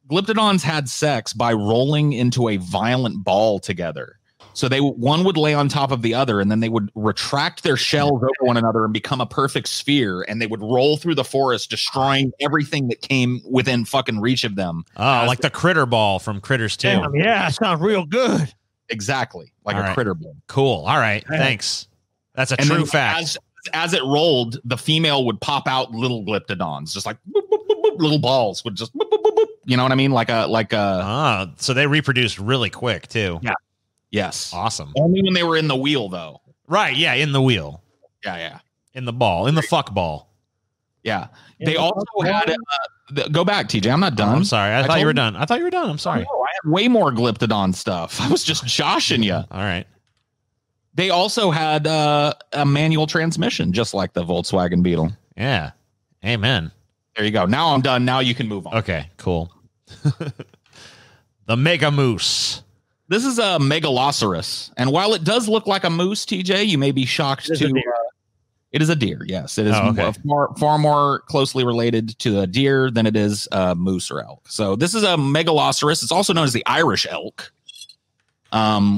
Glyptodons had sex by rolling into a violent ball together. So one would lay on top of the other, and then they would retract their shells over one another and become a perfect sphere, and they would roll through the forest, destroying everything that came within fucking reach of them. Oh, like the critter ball from Critters 2. Damn, yeah, it sounds real good. Exactly. Like All a right. critter ball. Cool. All right. Thanks. That's a true fact. As it rolled, the female would pop out little Glyptodons, just like boop, boop, boop, boop, little balls would just boop, boop, boop, boop. You know what I mean? Like a so they reproduced really quick too. Yeah. Yes. Awesome. Only when they were in the wheel, though. Right. Yeah. In the wheel. Yeah. In the ball. In the fuck ball. Yeah. They also had go back, TJ. I'm not done. I'm sorry. I thought you were done. I'm sorry. Oh, I had way more Glyptodon stuff. I was just joshing you. All right. They also had a manual transmission, just like the Volkswagen Beetle. Yeah. Amen. There you go. Now I'm done. Now you can move on. Okay. Cool. The Mega Moose. This is a Megaloceros, and while it does look like a moose, TJ, you may be shocked to. It is a deer. Yes, it is far more closely related to a deer than it is a moose or elk. So this is a Megaloceros. It's also known as the Irish elk,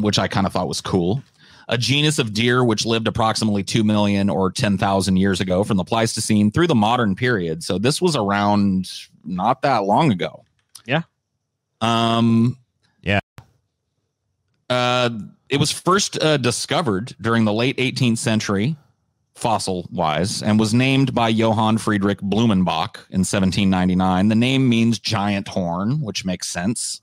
which I kind of thought was cool. A genus of deer which lived approximately 2 million or 10,000 years ago from the Pleistocene through the modern period. So this was around not that long ago. Yeah. It was first discovered during the late 18th century fossil-wise, and was named by Johann Friedrich Blumenbach in 1799. The name means giant horn, which makes sense.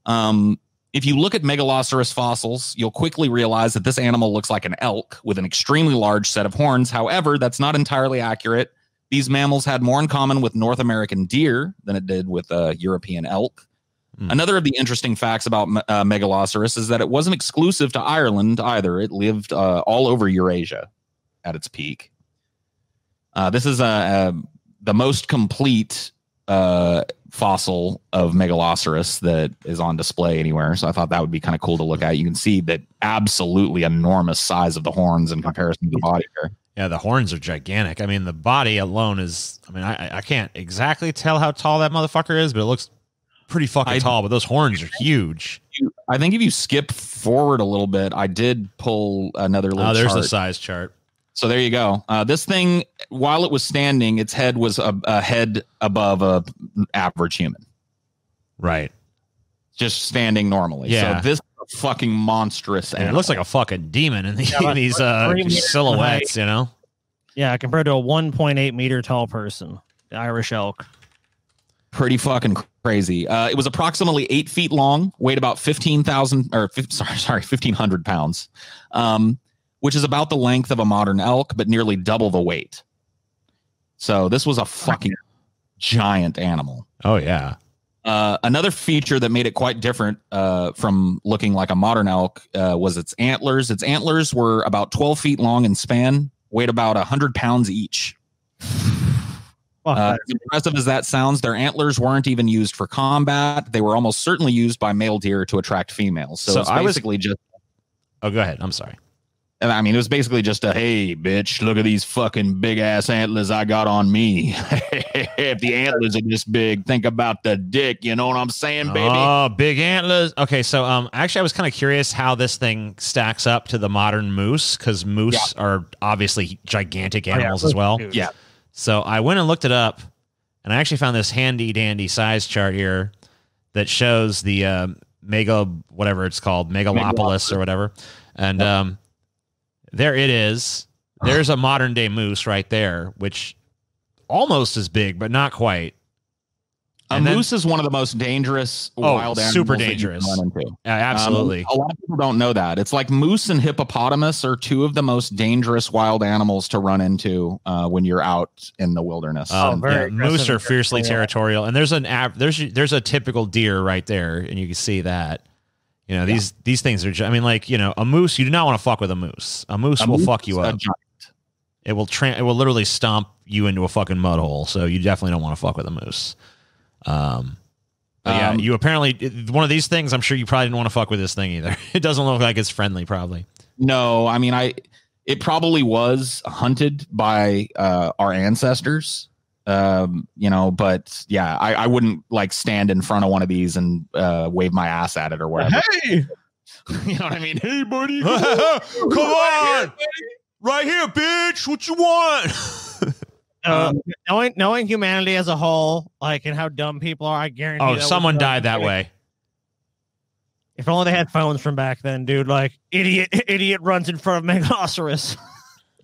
If you look at Megaloceros fossils, you'll quickly realize that this animal looks like an elk with an extremely large set of horns. However, that's not entirely accurate. These mammals had more in common with North American deer than it did with European elk. Another of the interesting facts about Megaloceros is that it wasn't exclusive to Ireland either. It lived all over Eurasia at its peak. This is the most complete fossil of Megaloceros that is on display anywhere. So I thought that would be kind of cool to look at. You can see that absolutely enormous size of the horns in comparison to the body here. Yeah, the horns are gigantic. I mean, the body alone is, I mean, I can't exactly tell how tall that motherfucker is, but it looks pretty fucking tall, but those horns are huge. I think if you skip forward a little bit, I did pull another little there's chart. the size chart. So there you go. This thing, while it was standing, its head was a head above a average human. Right. Just standing normally. Yeah. So this is a fucking monstrous animal. It looks like a fucking demon in these silhouettes, you know? Yeah, compared to a 1.8 meter tall person, the Irish elk. Pretty fucking crazy. It was approximately 8 feet long, weighed about 1,500 pounds, which is about the length of a modern elk, but nearly double the weight. So this was a fucking giant animal. Oh, yeah. Another feature that made it quite different from looking like a modern elk was its antlers. Its antlers were about 12 feet long in span, weighed about 100 pounds each. As impressive as that sounds, their antlers weren't even used for combat. They were almost certainly used by male deer to attract females. So it's basically just... Oh, go ahead. I'm sorry. I mean, it was basically just a, hey, bitch, look at these fucking big-ass antlers I got on me. If the antlers are this big, think about the dick. You know what I'm saying, baby? Oh, big antlers. Okay, so actually, I was kind of curious how this thing stacks up to the modern moose, because moose are obviously gigantic animals as well. Yeah. So I went and looked it up, and I actually found this handy-dandy size chart here that shows the whatever it's called, Megalopolis or whatever. And there it is. There's a modern-day moose right there, which almost is big, but not quite. A moose is one of the most dangerous wild animals. Super dangerous. That you can run into. Absolutely. A lot of people don't know that. It's like moose and hippopotamus are two of the most dangerous wild animals to run into when you're out in the wilderness. Moose are fiercely territorial, and there's a typical deer right there, and you can see that. You know, these things are. I mean, like, you know, a moose. You do not want to fuck with a moose. A moose will fuck you up. It will literally stomp you into a fucking mud hole. So you definitely don't want to fuck with a moose. You apparently, one of these things, I'm sure you probably didn't want to fuck with this thing either. It doesn't look like it's friendly, probably. No, I mean, it probably was hunted by our ancestors, you know, but yeah, I wouldn't like stand in front of one of these and wave my ass at it or whatever. Hey, you know what I mean? Hey, buddy, come on, right here, bitch. What you want? Knowing humanity as a whole, like, and how dumb people are, I guarantee. Oh, someone died that way. If only they had phones from back then, dude. Like, idiot runs in front of Megaloceros.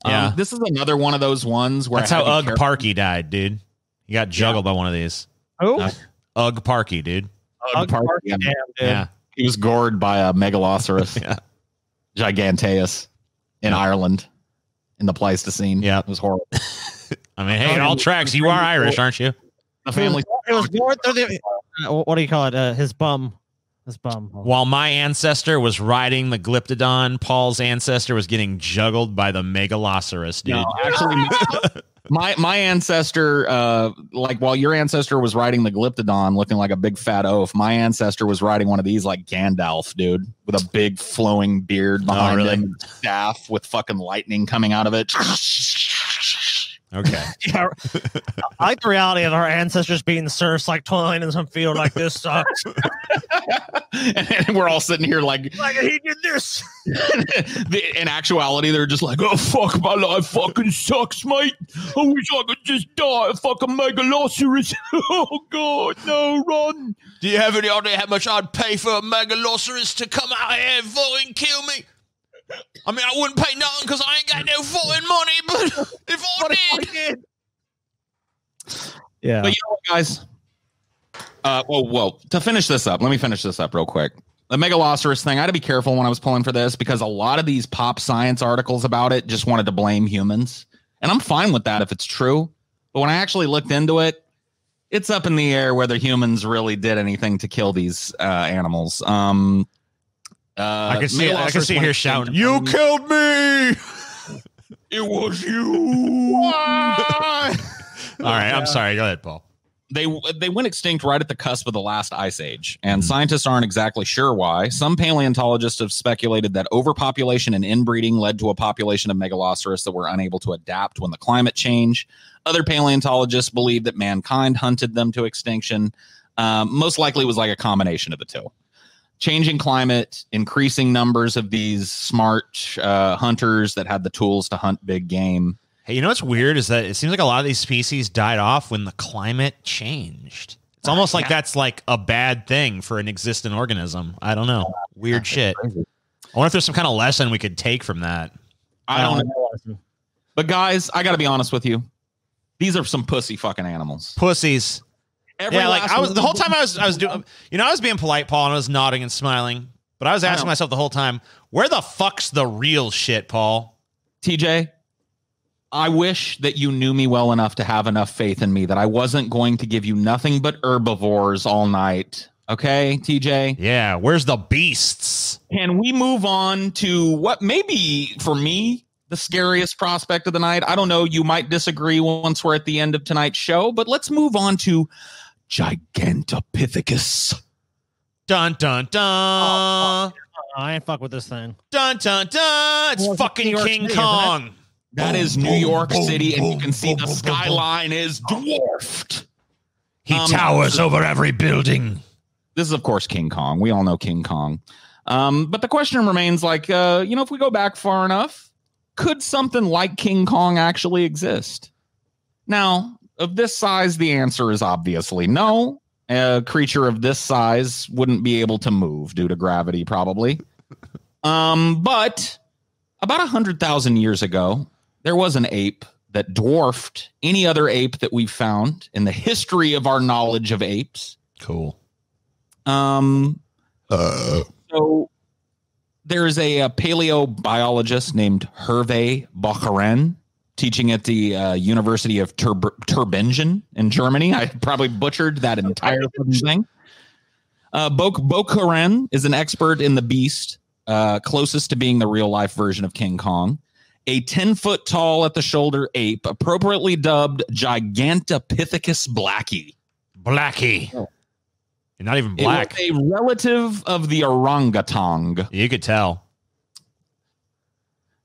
Yeah, this is another one of those ones where that's how Ugg Parky died, dude. He got juggled by one of these. Who? Ugg Parky, dude. Ugg Parky, damn, dude. Yeah, he was gored by a Megaloceros, Giganteus, in Ireland in the Pleistocene. Yeah, it was horrible. I mean, hey, it all tracks. You are Irish, aren't you? The family. It was gored through the. What do you call it? His bum. His bum. While my ancestor was riding the Glyptodon, Paul's ancestor was getting juggled by the Megaloceros, dude. No, actually, my ancestor, like while your ancestor was riding the Glyptodon looking like a big fat oaf, my ancestor was riding one of these like Gandalf, dude, with a big flowing beard behind him, staff with fucking lightning coming out of it. Okay. Yeah, I like the reality of our ancestors being serfs, like toiling in some field like this sucks. and we're all sitting here like he did this. In actuality, they're just like, oh, fuck, my life fucking sucks, mate. I wish I could just die. Fucking Megaloceros. Oh, God, no, run. Do you have any idea how much I'd pay for a Megaloceros to come out here and fucking kill me? I mean, I wouldn't pay nothing because I ain't got no fucking money, but if I did. Yeah. But you know what, guys? Whoa. To finish this up, let me finish this up real quick. The Megalosaurus thing, I had to be careful when I was pulling for this because a lot of these pop science articles about it just wanted to blame humans. And I'm fine with that if it's true. But when I actually looked into it, it's up in the air whether humans really did anything to kill these animals. I can see her shouting, "You killed me!" It was you. All right, I'm sorry. Go ahead, Paul. They went extinct right at the cusp of the last ice age, and scientists aren't exactly sure why. Some paleontologists have speculated that overpopulation and inbreeding led to a population of Megalosaurus that were unable to adapt when the climate changed. Other paleontologists believe that mankind hunted them to extinction. Most likely was like a combination of the two. Changing climate, increasing numbers of these smart hunters that had the tools to hunt big game. Hey, you know what's weird is that it seems like a lot of these species died off when the climate changed. It's almost like that's like a bad thing for an existent organism. I don't know. Weird shit. Crazy. I wonder if there's some kind of lesson we could take from that. I don't know. But guys, I got to be honest with you. These are some pussy fucking animals. Pussies. Every like I was the whole time I was doing, I was being polite, Paul, and I was nodding and smiling, but I was asking myself the whole time, where the fuck's the real shit, Paul? TJ, I wish that you knew me well enough to have enough faith in me that I wasn't going to give you nothing but herbivores all night. Okay, TJ? Yeah, where's the beasts? Can we move on to what maybe for me the scariest prospect of the night? I don't know. You might disagree once we're at the end of tonight's show, but let's move on to Gigantopithecus. Dun, dun, dun. I ain't fuck with this thing. Dun, dun, dun. It's fucking King Kong. That is New York City, and you can see the skyline is dwarfed. He towers over every building. This is, of course, King Kong. We all know King Kong. But the question remains, like, if we go back far enough, could something like King Kong actually exist? Now, of this size, the answer is obviously no. A creature of this size wouldn't be able to move due to gravity, probably. But about 100,000 years ago, there was an ape that dwarfed any other ape that we've found in the history of our knowledge of apes. Cool. So there is a paleobiologist named Hervé Bocquerin teaching at the University of Tübingen in Germany. I probably butchered that entire thing. Bocquerin is an expert in the beast, closest to being the real life version of King Kong. A 10-foot tall at the shoulder ape, appropriately dubbed Gigantopithecus blackie. Blackie. You're not even black. It was a relative of the orangutan. You could tell.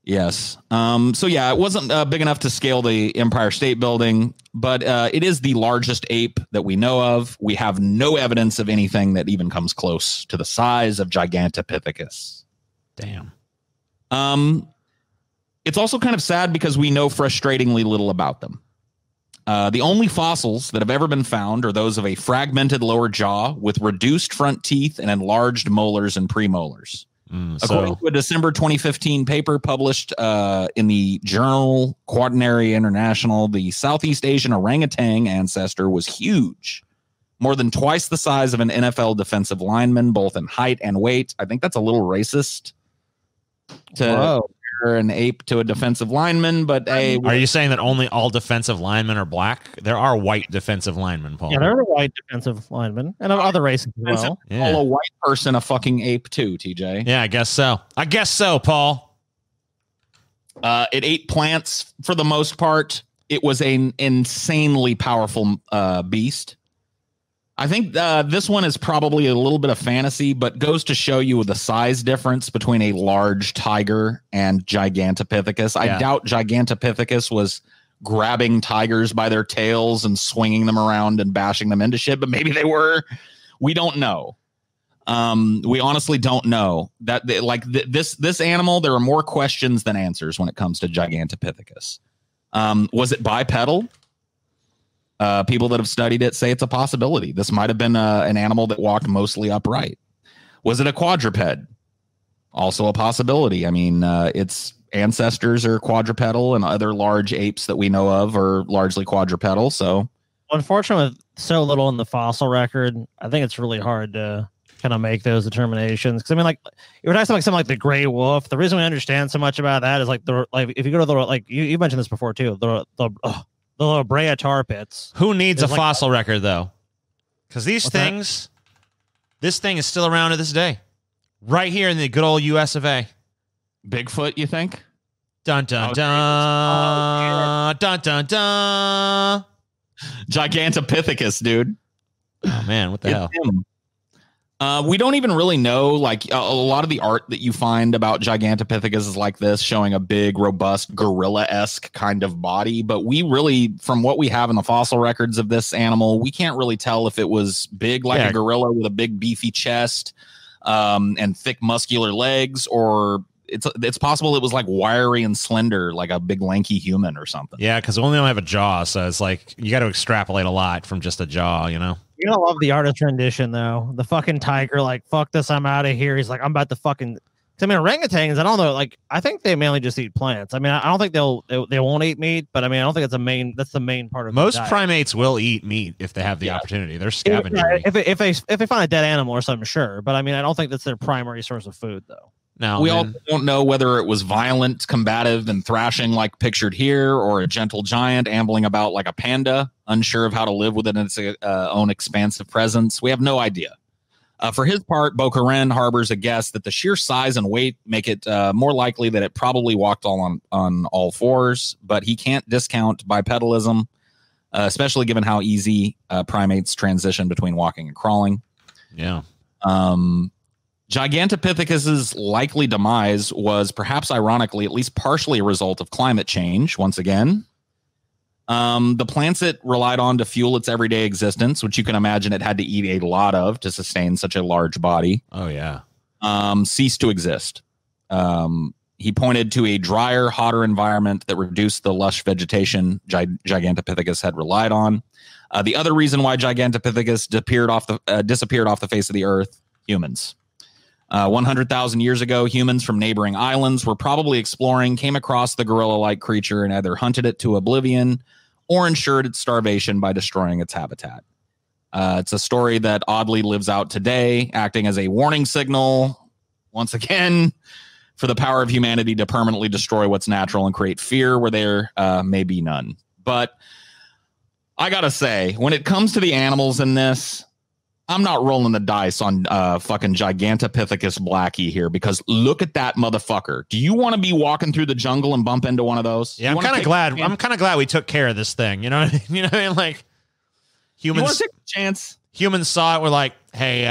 Yes. So yeah, it wasn't big enough to scale the Empire State Building, but it is the largest ape that we know of. We have no evidence of anything that even comes close to the size of Gigantopithecus. Damn. It's also kind of sad because we know frustratingly little about them. The only fossils that have ever been found are those of a fragmented lower jaw with reduced front teeth and enlarged molars and premolars. According to a December 2015 paper published in the journal Quaternary International, the Southeast Asian orangutan ancestor was huge, more than twice the size of an NFL defensive lineman, both in height and weight. I think that's a little racist to compare an ape to a defensive lineman, but are you saying that only all defensive linemen are black? There are white defensive linemen, Paul. Yeah, there are white defensive linemen and of other races as well. Yeah. Call a white person a fucking ape too, TJ. Yeah, I guess so. Paul. It ate plants for the most part. It was an insanely powerful beast. I think this one is probably a little bit of fantasy, but goes to show you the size difference between a large tiger and Gigantopithecus. I doubt Gigantopithecus was grabbing tigers by their tails and swinging them around and bashing them into shit, but maybe they were. We don't know. We honestly don't know that. This animal, there are more questions than answers when it comes to Gigantopithecus. Was it bipedal? People that have studied it say it's a possibility. This might have been an animal that walked mostly upright. Was it a quadruped? Also a possibility. I mean, its ancestors are quadrupedal, and other large apes that we know of are largely quadrupedal. So, unfortunately, with so little in the fossil record, I think it's really hard to kind of make those determinations. Because I mean, like, if we're talking like something like the gray wolf, the reason we understand so much about that is like if you go to the like you mentioned this before too, the La Brea tar pits. Who needs a like, fossil record though? Because these things, this thing is still around to this day, right here in the good old U.S. of A. Bigfoot, you think? Dun dun dun dun dun dun. Gigantopithecus, dude. Oh man, what the hell? We don't even really know. Like a lot of the art that you find about Gigantopithecus is like this, showing a big, robust, gorilla-esque kind of body. But we really, from what we have in the fossil records of this animal, we can't really tell if it was big like a gorilla with a big, beefy chest and thick, muscular legs, or it's possible it was like wiry and slender, like a big, lanky human or something. Yeah, because we only don't have a jaw, so it's like you got to extrapolate a lot from just a jaw, you know. You're gonna love the artist rendition though. The fucking tiger, like, fuck this, I'm out of here. He's like, I'm about to fucking. I mean, orangutans, I don't know. Like, I think they mainly just eat plants. I mean, I don't think they won't eat meat, but I mean, I don't think that's the main part of most primates will eat meat if they have the opportunity. They're scavengers. If they find a dead animal or something, sure. But I mean, I don't think that's their primary source of food though. No, we also don't know whether it was violent, combative, and thrashing like pictured here, or a gentle giant ambling about like a panda, unsure of how to live within its own expansive presence. We have no idea. For his part, Boccarin harbors a guess that the sheer size and weight make it more likely that it probably walked on all fours, but he can't discount bipedalism, especially given how easy primates transition between walking and crawling. Yeah. Gigantopithecus's likely demise was perhaps ironically at least partially a result of climate change. Once again, the plants it relied on to fuel its everyday existence, which you can imagine it had to eat a lot of to sustain such a large body. Oh yeah, ceased to exist. He pointed to a drier, hotter environment that reduced the lush vegetation Gigantopithecus had relied on. The other reason why Gigantopithecus disappeared off the face of the earth: humans. 100,000 years ago, humans from neighboring islands were probably exploring, came across the gorilla-like creature, and either hunted it to oblivion or ensured its starvation by destroying its habitat. It's a story that oddly lives out today, acting as a warning signal, once again, for the power of humanity to permanently destroy what's natural and create fear where there may be none. But I gotta say, when it comes to the animals in this, I'm not rolling the dice on fucking Gigantopithecus Blackie here, because look at that motherfucker. Do you want to be walking through the jungle and bump into one of those? Yeah, I'm kind of glad. I'm kind of glad we took care of this thing. You know, you know what I mean? Like humans, you want to take a chance? Humans saw it. We're like, hey,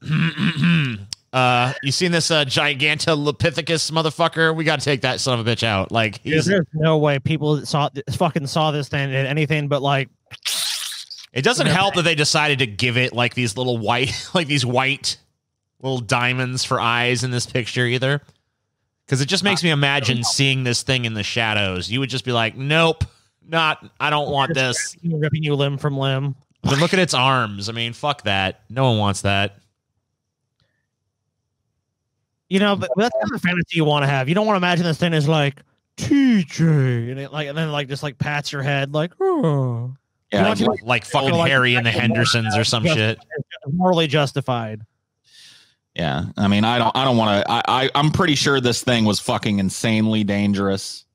you seen this Gigantopithecus motherfucker? We got to take that son of a bitch out. Like, there's no way people saw this thing and anything but like. It doesn't help that they decided to give it like these little white, like these white little diamonds for eyes in this picture either. Because it just makes me imagine seeing this thing in the shadows. You would just be like, nope, I don't want this. Ripping you limb from limb. But look at its arms. I mean, fuck that. No one wants that. You know, but that's the fantasy you want to have. You don't want to imagine this thing is like TJ, and then just like pats your head like, oh. Yeah, like fucking Harry and the Hendersons or some shit. Morally justified. Yeah, I mean, I don't want to. I'm pretty sure this thing was fucking insanely dangerous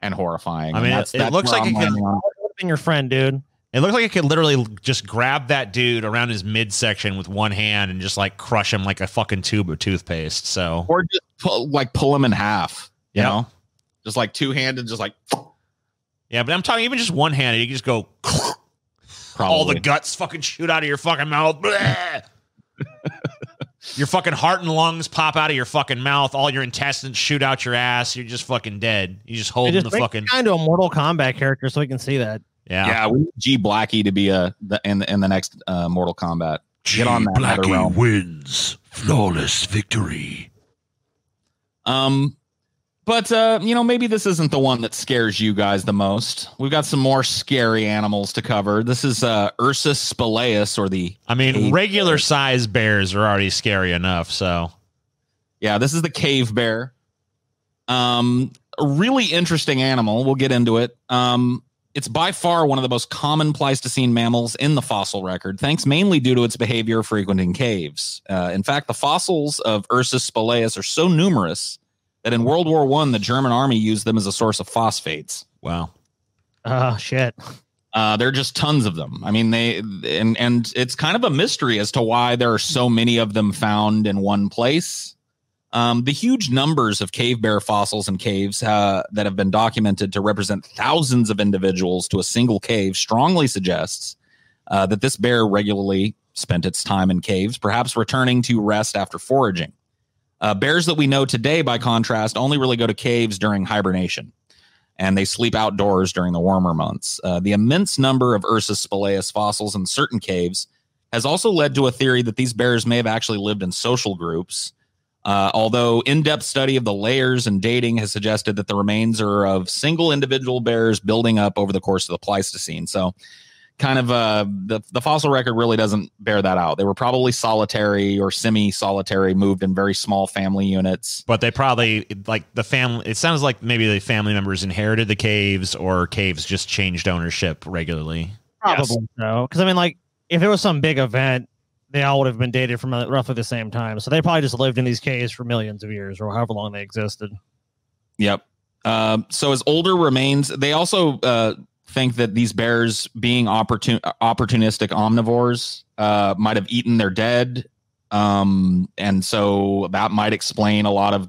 and horrifying. I mean, it looks like it could be your friend, dude. It looks like it could literally just grab that dude around his midsection with one hand and just like crush him like a fucking tube of toothpaste. So, or just pull him in half. You know, just like two-handed, just like. Yeah, but I'm talking even just one-handed. You can just go. Probably. All the guts fucking shoot out of your fucking mouth. Your fucking heart and lungs pop out of your fucking mouth. All your intestines shoot out your ass. You're just fucking dead. You just hold the fucking. Kind of a Mortal Kombat character, so we can see that. Yeah, we need G Blackie to be in the next Mortal Kombat. Get on that. Blackie wins flawless victory. But, maybe this isn't the one that scares you guys the most. We've got some more scary animals to cover. This is Ursus spelaeus, or the... I mean, regular size bears are already scary enough, so... Yeah, this is the cave bear. A really interesting animal. We'll get into it. It's by far one of the most common Pleistocene mammals in the fossil record, thanks mainly due to its behavior frequenting caves. In fact, the fossils of Ursus spelaeus are so numerous that in World War I, the German army used them as a source of phosphates. Wow. Oh, shit. There are just tons of them. I mean, and it's kind of a mystery as to why there are so many of them found in one place. The huge numbers of cave bear fossils in caves that have been documented to represent thousands of individuals to a single cave strongly suggests that this bear regularly spent its time in caves, perhaps returning to rest after foraging. Bears that we know today, by contrast, only really go to caves during hibernation, and they sleep outdoors during the warmer months. The immense number of Ursus spelaeus fossils in certain caves has also led to a theory that these bears may have actually lived in social groups. Although in-depth study of the layers and dating has suggested that the remains are of single individual bears building up over the course of the Pleistocene. So kind of the fossil record really doesn't bear that out. They were probably solitary or semi-solitary, moved in very small family units. But they probably, like the family, it sounds like maybe the family members inherited the caves, or caves just changed ownership regularly. Probably so. Because, I mean, like, if it was some big event, they all would have been dated from roughly the same time. So they probably just lived in these caves for millions of years or however long they existed. Yep. So as older remains, they also think that these bears, being opportunistic omnivores, might have eaten their dead. And so that might explain a lot of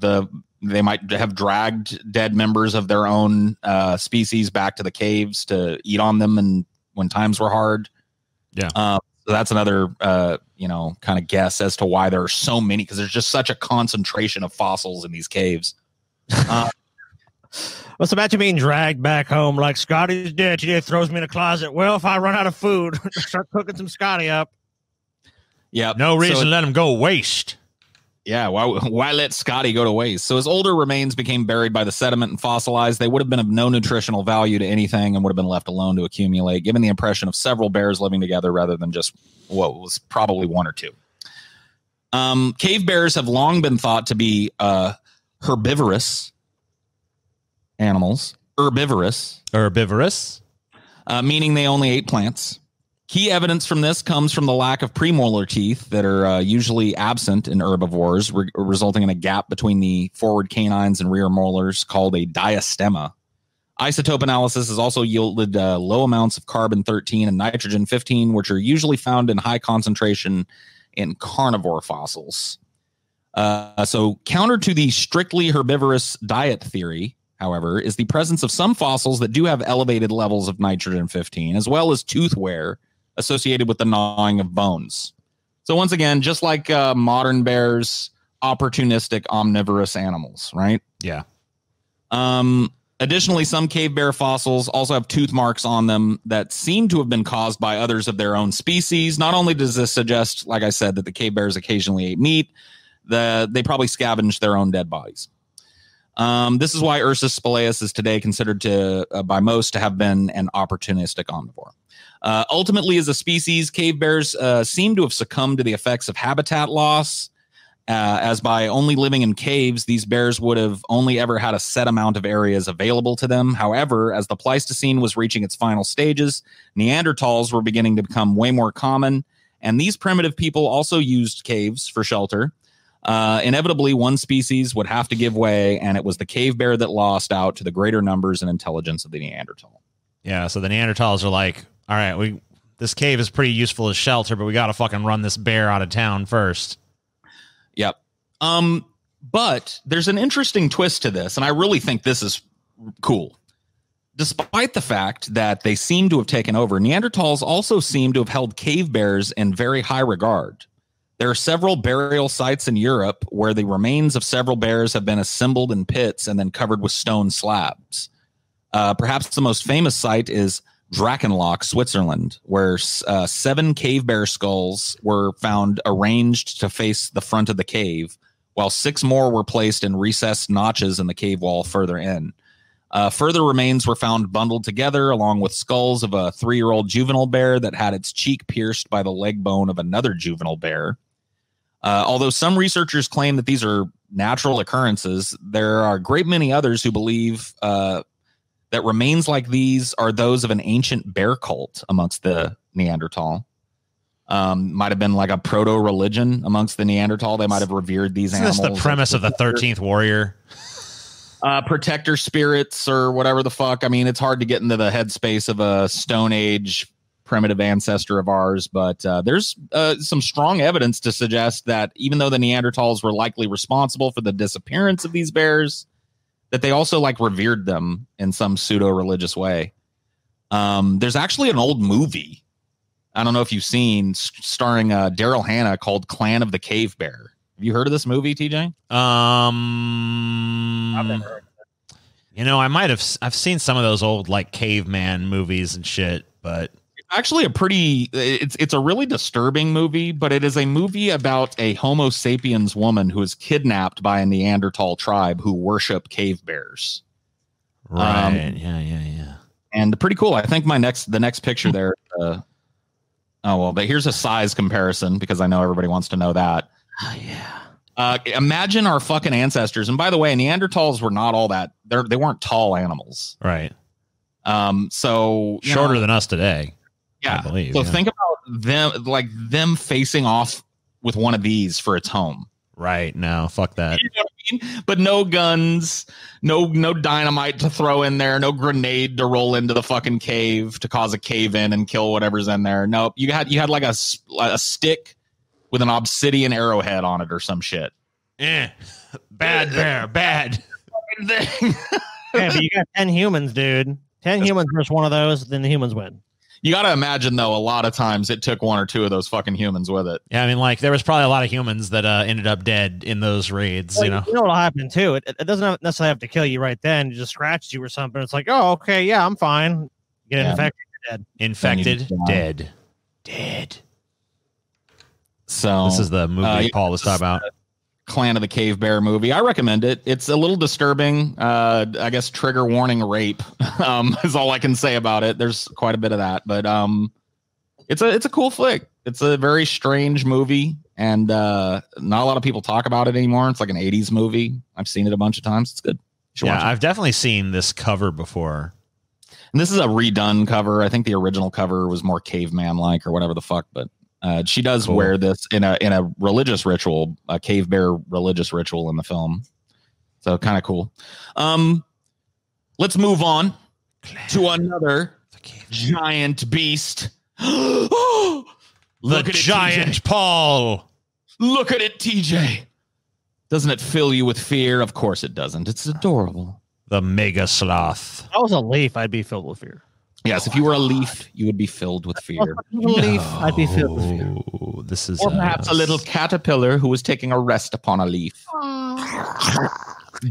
they might have dragged dead members of their own species back to the caves to eat on them and when times were hard. Yeah. So that's another, kind of guess as to why there are so many, because there's just such a concentration of fossils in these caves. Well, so imagine being dragged back home like Scotty's dead. Today throws me in a closet. Well, if I run out of food, start cooking some Scotty up. Yeah. No reason to let him go waste. Yeah, why let Scotty go to waste? So as older remains became buried by the sediment and fossilized, they would have been of no nutritional value to anything and would have been left alone to accumulate, giving the impression of several bears living together rather than just what was probably one or two. Cave bears have long been thought to be herbivorous animals. Herbivorous, meaning they only ate plants. Key evidence from this comes from the lack of premolar teeth that are usually absent in herbivores, resulting in a gap between the forward canines and rear molars called a diastema. Isotope analysis has also yielded low amounts of carbon-13 and nitrogen-15, which are usually found in high concentration in carnivore fossils. So counter to the strictly herbivorous diet theory, however, is the presence of some fossils that do have elevated levels of nitrogen-15, as well as tooth wear associated with the gnawing of bones. So once again, just like modern bears, opportunistic omnivorous animals, right? Yeah. Additionally, some cave bear fossils also have tooth marks on them that seem to have been caused by others of their own species. Not only does this suggest, like I said, that the cave bears occasionally ate meat, they probably scavenged their own dead bodies. This is why Ursus spelaeus is today considered by most to have been an opportunistic omnivore. Ultimately, as a species, cave bears seem to have succumbed to the effects of habitat loss, as by only living in caves, these bears would have only ever had a set amount of areas available to them. However, as the Pleistocene was reaching its final stages, Neanderthals were beginning to become way more common, and these primitive people also used caves for shelter. Inevitably, one species would have to give way, and it was the cave bear that lost out to the greater numbers and intelligence of the Neanderthal. Yeah, so the Neanderthals are like, all right, this cave is pretty useful as shelter, but we got to fucking run this bear out of town first. Yep. But there's an interesting twist to this, and I really think this is cool. Despite the fact that they seem to have taken over, Neanderthals also seem to have held cave bears in very high regard. There are several burial sites in Europe where the remains of several bears have been assembled in pits and then covered with stone slabs. Perhaps the most famous site is Drachenloch, Switzerland, where 7 cave bear skulls were found arranged to face the front of the cave, while 6 more were placed in recessed notches in the cave wall further in. Further remains were found bundled together along with skulls of a 3-year-old juvenile bear that had its cheek pierced by the leg bone of another juvenile bear. Although some researchers claim that these are natural occurrences, there are a great many others who believe that remains like these are those of an ancient bear cult amongst the Neanderthal. Might have been like a proto-religion amongst the Neanderthal. They might have revered these animals. Isn't this the premise of the 13th Warrior? Protector spirits or whatever the fuck. I mean, it's hard to get into the headspace of a Stone Age primitive ancestor of ours, but there's some strong evidence to suggest that even though the Neanderthals were likely responsible for the disappearance of these bears, that they also like revered them in some pseudo-religious way. There's actually an old movie, I don't know if you've seen, starring Daryl Hannah, called Clan of the Cave Bear. Have you heard of this movie, TJ? I've never heard of it. You know, I've seen some of those old like caveman movies and shit, but Actually it's a really disturbing movie, but it is a movie about a Homo sapiens woman who is kidnapped by a Neanderthal tribe who worship cave bears. right. Yeah. And pretty cool. I think the next picture there. But here's a size comparison because I know everybody wants to know that. Oh, yeah. Imagine our fucking ancestors. And by the way, Neanderthals were not all that. They weren't tall animals. Right. So Shorter than us today. Yeah. I believe. So yeah. think about them facing off with one of these for its home. Right. No, fuck that. You know what I mean? But no guns, no dynamite to throw in there, no grenade to roll into the fucking cave to cause a cave in and kill whatever's in there. Nope. You had like a stick with an obsidian arrowhead on it or some shit. Bad bear, bad. Thing. Yeah, but you got 10 humans, dude. 10 humans versus one of those, then the humans win. You got to imagine, though, a lot of times it took one or two of those fucking humans with it. Yeah, I mean, like there was probably a lot of humans that ended up dead in those raids. Well, you know what'll happen too? It doesn't necessarily have to kill you right then. It just scratches you or something. It's like, oh, okay, yeah, I'm fine. Get infected, you're dead. Infected, dead. So This is the movie Paul was talking about. Clan of the Cave Bear movie. I recommend it. It's a little disturbing. I guess trigger warning rape is all I can say about it. There's quite a bit of that, but it's a cool flick. It's a very strange movie, and not a lot of people talk about it anymore. It's like an 80s movie. I've seen it a bunch of times. It's good. Yeah, I've definitely seen this cover before. And this is a redone cover. I think the original cover was more caveman like or whatever the fuck, but she does wear this in a religious ritual, a cave bear religious ritual in the film. So kind of cool. Let's move on to another giant beast. The giant Paul. Look at it, TJ. Doesn't it fill you with fear? Of course it doesn't. It's adorable. The mega sloth. If I was a leaf, I'd be filled with fear. Yes, if you were a leaf, you would be filled with fear. Leaf, I'd be filled with fear. Oh, this is Or perhaps a little caterpillar who was taking a rest upon a leaf.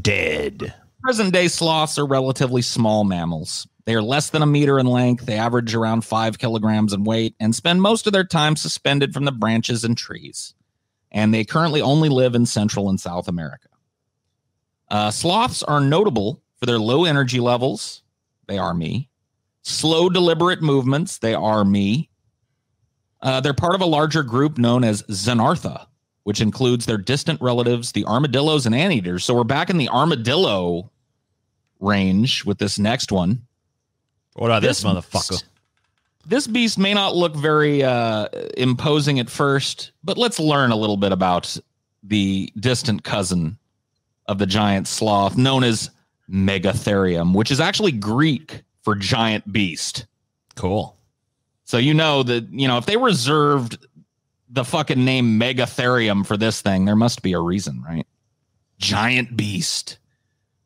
dead. Present-day sloths are relatively small mammals. They are less than a meter in length. They average around 5 kilograms in weight and spend most of their time suspended from the branches and trees. And they currently only live in Central and South America. Sloths are notable for their low energy levels. They are me. Slow, deliberate movements. They are me. They're part of a larger group known as Xenartha, which includes their distant relatives, the armadillos and anteaters. So we're back in the armadillo range with this next one. What about this motherfucker? This beast may not look very imposing at first, but let's learn a little bit about the distant cousin of the giant sloth, known as Megatherium, which is actually Greek for giant beast. Cool. So you know that, if they reserved the fucking name Megatherium for this thing, there must be a reason, right? Giant beast.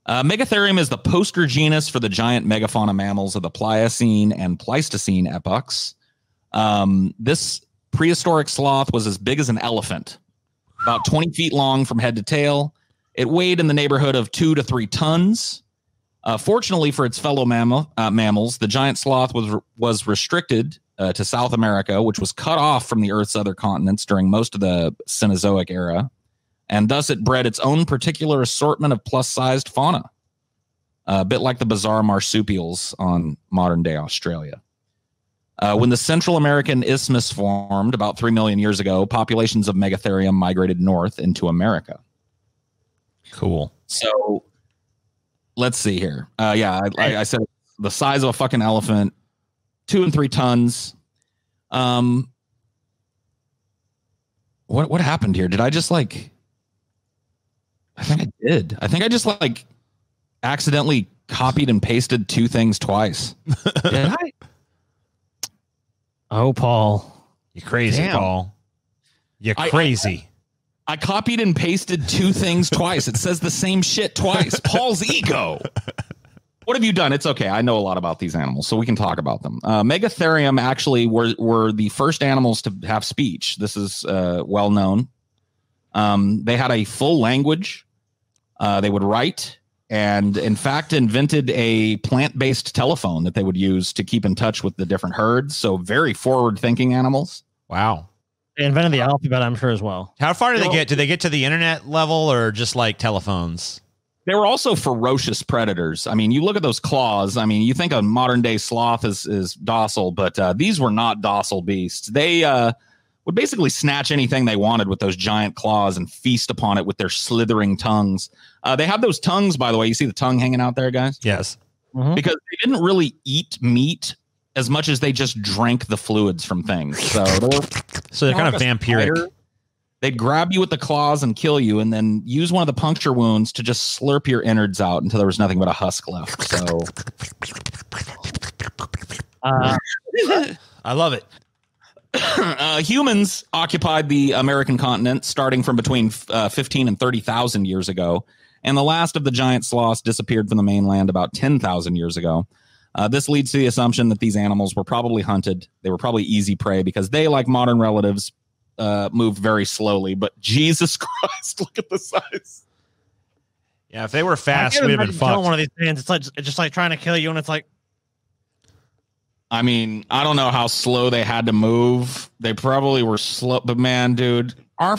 Megatherium is the poster genus for the giant megafauna mammals of the Pliocene and Pleistocene epochs. This prehistoric sloth was as big as an elephant, about 20 feet long from head to tail. It weighed in the neighborhood of 2 to 3 tons. Fortunately for its fellow mammals, the giant sloth was restricted to South America, which was cut off from the Earth's other continents during most of the Cenozoic era. And thus it bred its own particular assortment of plus-sized fauna, a bit like the bizarre marsupials on modern-day Australia. When the Central American Isthmus formed about 3 million years ago, populations of Megatherium migrated north into America. Cool. So let's see here. I said the size of a fucking elephant, 2 and 3 tons. What happened here? Did I just like? I think I did. I think I just like accidentally copied and pasted 2 things twice. Did I? Oh, Paul. You crazy, Damn. Paul. You crazy. I copied and pasted 2 things twice. It says the same shit twice. Paul's ego. What have you done? It's okay. I know a lot about these animals, so we can talk about them. Megatherium actually were the first animals to have speech. This is well known. They had a full language. They would write, and in fact invented a plant-based telephone that they would use to keep in touch with the different herds. So very forward-thinking animals. Wow. They invented the alphabet, I'm sure, as well. How far did they get? Did they get to the internet level or just like telephones? They were also ferocious predators. I mean, you look at those claws. I mean, you think a modern day sloth is docile, but these were not docile beasts. They would basically snatch anything they wanted with those giant claws and feast upon it with their slithering tongues. They have those tongues, by the way. You see the tongue hanging out there, guys? Yes. Mhm. Because they didn't really eat meat as much as they just drank the fluids from things. So they're kind of vampiric. spider. They'd grab you with the claws and kill you, and then use one of the puncture wounds to just slurp your innards out until there was nothing but a husk left. So I love it. humans occupied the American continent starting from between 15 and 30,000 years ago, and the last of the giant sloths disappeared from the mainland about 10,000 years ago. This leads to the assumption that these animals were probably hunted. They were probably easy prey because they, like modern relatives, moved very slowly. But Jesus Christ, look at the size. Yeah, if they were I fast, can't we'd have been imagine killing fucked. one of these things. It's just like trying to kill you, and it's like, I mean, I don't know how slow they had to move. They probably were slow, but man, dude, our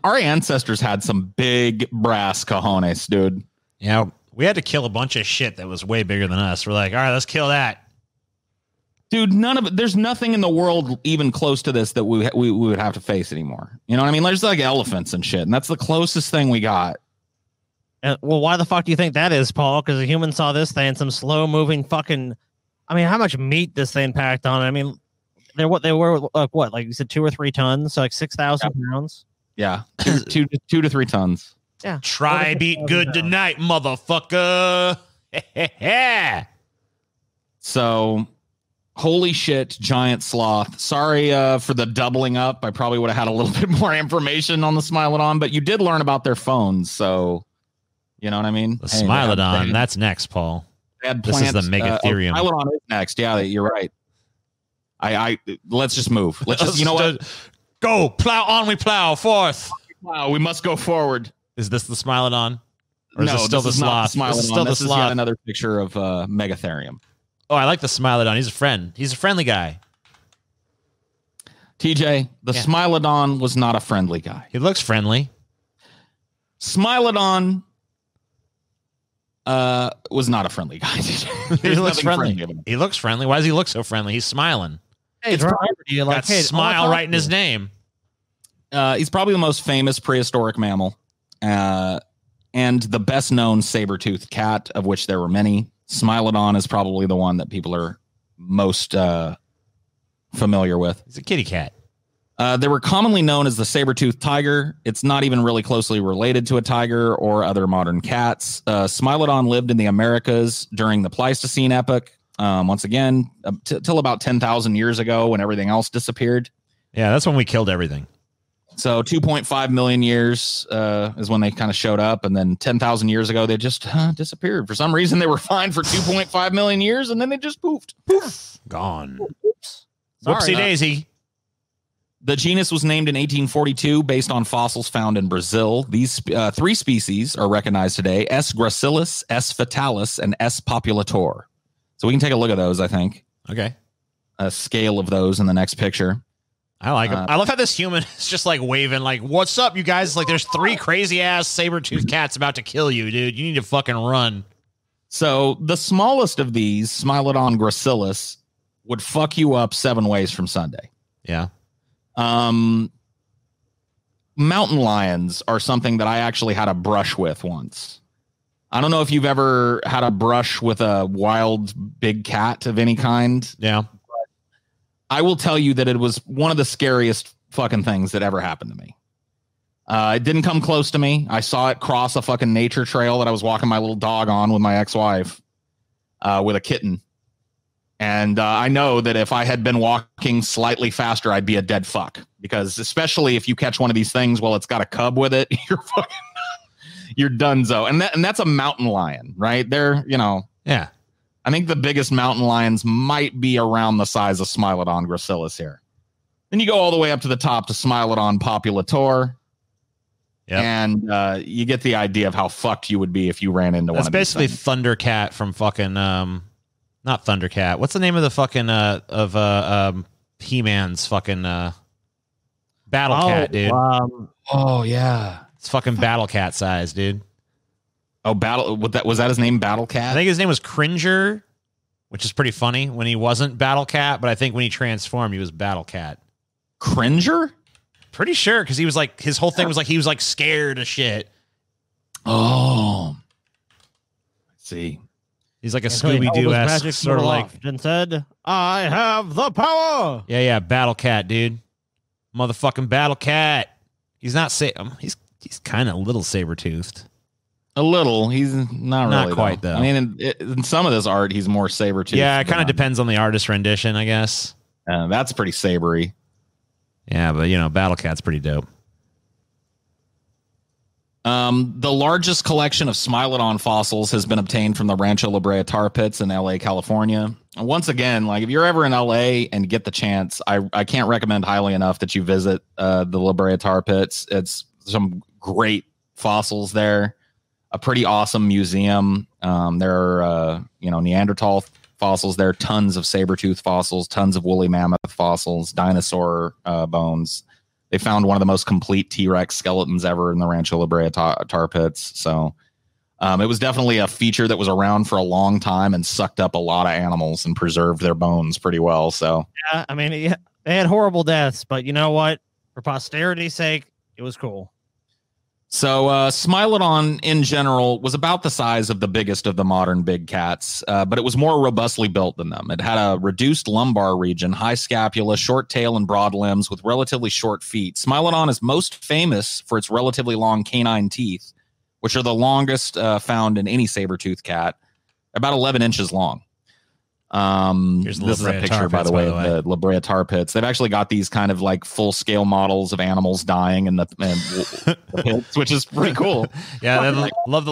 ancestors had some big brass cojones, dude. Yeah, we had to kill a bunch of shit that was way bigger than us. We're like, all right, let's kill that. Dude, none of it. There's nothing in the world even close to this that we would have to face anymore. You know what I mean? There's like elephants and shit, and that's the closest thing we got. well, why the fuck do you think that is, Paul? Because a human saw this thing, some slow moving fucking. I mean, how much meat this thing packed on? I mean, they were like you said, 2 or 3 tons, so like 6,000 pounds. Yeah, two to 3 tons. Yeah, Try beat good tonight, motherfucker. So, holy shit, giant sloth. Sorry for the doubling up. I probably would have had a little bit more information on the Smilodon, but you did learn about their phones, so you know what I mean? The Hey, they Smilodon, had- that's next, Paul. they had This is the plants, Megatherium. Smilodon is next. Yeah, you're right. I let's just move. Let's just, you know what? Go, plow on, we plow, forth. Wow, we must go forward. Is this the Smilodon? Or is No, this still the this is not sloth? the This is Smilodon. still the This is yet sloth. another picture of Megatherium. Oh, I like the Smilodon. He's a friend. He's a friendly guy. TJ, the Yeah. Smilodon was not a friendly guy. He looks friendly. Smilodon was not a friendly guy. TJ. He There's looks nothing friendly. about him. He looks friendly. Why does he look so friendly? He's smiling. Hey, you're Got smile right in his name. He's probably the most famous prehistoric mammal, and the best known saber-toothed cat, of which there were many. Smilodon is probably the one that people are most familiar with. He's a kitty cat. They were commonly known as the saber-toothed tiger. It's not even really closely related to a tiger or other modern cats. Smilodon lived in the Americas during the Pleistocene epoch. Once again, till about 10,000 years ago when everything else disappeared. Yeah, that's when we killed everything. So 2.5 million years is when they kind of showed up. And then 10,000 years ago, they just disappeared. For some reason, they were fine for 2.5 million years, and then they just poofed. Poof. Gone. Oops. Sorry. Whoopsie daisy. The genus was named in 1842 based on fossils found in Brazil. These 3 species are recognized today: S. gracilis, S. fatalis, and S. populator. So we can take a look at those, I think. Okay. A scale of those in the next picture. I like him. I love how this human is just like waving, like, what's up, you guys? Like, there's 3 crazy ass saber-toothed cats about to kill you, dude. You need to fucking run. So the smallest of these, Smilodon gracilis, would fuck you up 7 ways from Sunday. Yeah. Mountain lions are something that I actually had a brush with once. I don't know if you've ever had a brush with a wild big cat of any kind. Yeah. I will tell you that it was one of the scariest fucking things that ever happened to me. It didn't come close to me. I saw it cross a fucking nature trail that I was walking my little dog on with my ex-wife with a kitten. And I know that if I had been walking slightly faster, I'd be a dead fuck. Because especially if you catch one of these things while it's got a cub with it, you're donezo. And that's a mountain lion, right? They're, Yeah. I think the biggest mountain lions might be around the size of Smilodon gracilis here. Then you go all the way up to the top to Smilodon populator. Yep. And you get the idea of how fucked you would be if you ran into one of these basically things. Thundercat from fucking not Thundercat. What's the name of the fucking He-Man's fucking Battle Cat, dude? Oh yeah. It's fucking Battle Cat size, dude. Oh, was that his name, Battle I Cat? think his name was Cringer, which is pretty funny when he wasn't Battle Cat, but I think when he transformed, he was Battle Cat. Cringer? Pretty sure, because he was like, his whole thing was like he was like scared of shit. Oh, let's see. He's like a Scooby-Doo-esque sort of like. And said, "I have the power." Yeah, Battle Cat, dude. Motherfucking Battle Cat. He's not he's kind of a little saber-toothed. A little. He's not really quite though. I mean, in some of this art, he's more saber-toothed. Yeah, it kind of depends on the artist rendition, I guess. That's pretty sabery. Yeah, but Battle Cat's pretty dope. The largest collection of Smilodon fossils has been obtained from the Rancho La Brea tar pits in LA, California. And once again, like if you're ever in LA and get the chance, I can't recommend highly enough that you visit the La Brea tar pits. It's some great fossils there, a pretty awesome museum. There are Neanderthal fossils there, tons of saber-tooth fossils, tons of woolly mammoth fossils, dinosaur bones. They found one of the most complete T-Rex skeletons ever in the Rancho La Brea tar pits. So it was definitely a feature that was around for a long time and sucked up a lot of animals and preserved their bones pretty well. So yeah, I mean, they had horrible deaths, but you know what? For posterity's sake, it was cool. So Smilodon in general was about the size of the biggest of the modern big cats, but it was more robustly built than them. It had a reduced lumbar region, high scapula, short tail, and broad limbs with relatively short feet. Smilodon is most famous for its relatively long canine teeth, which are the longest found in any saber-toothed cat, about 11 inches long. This is a picture, by the way, of the La Brea tar pits. They've actually got these kind of like full-scale models of animals dying in the pits, which is pretty cool. Yeah, I love the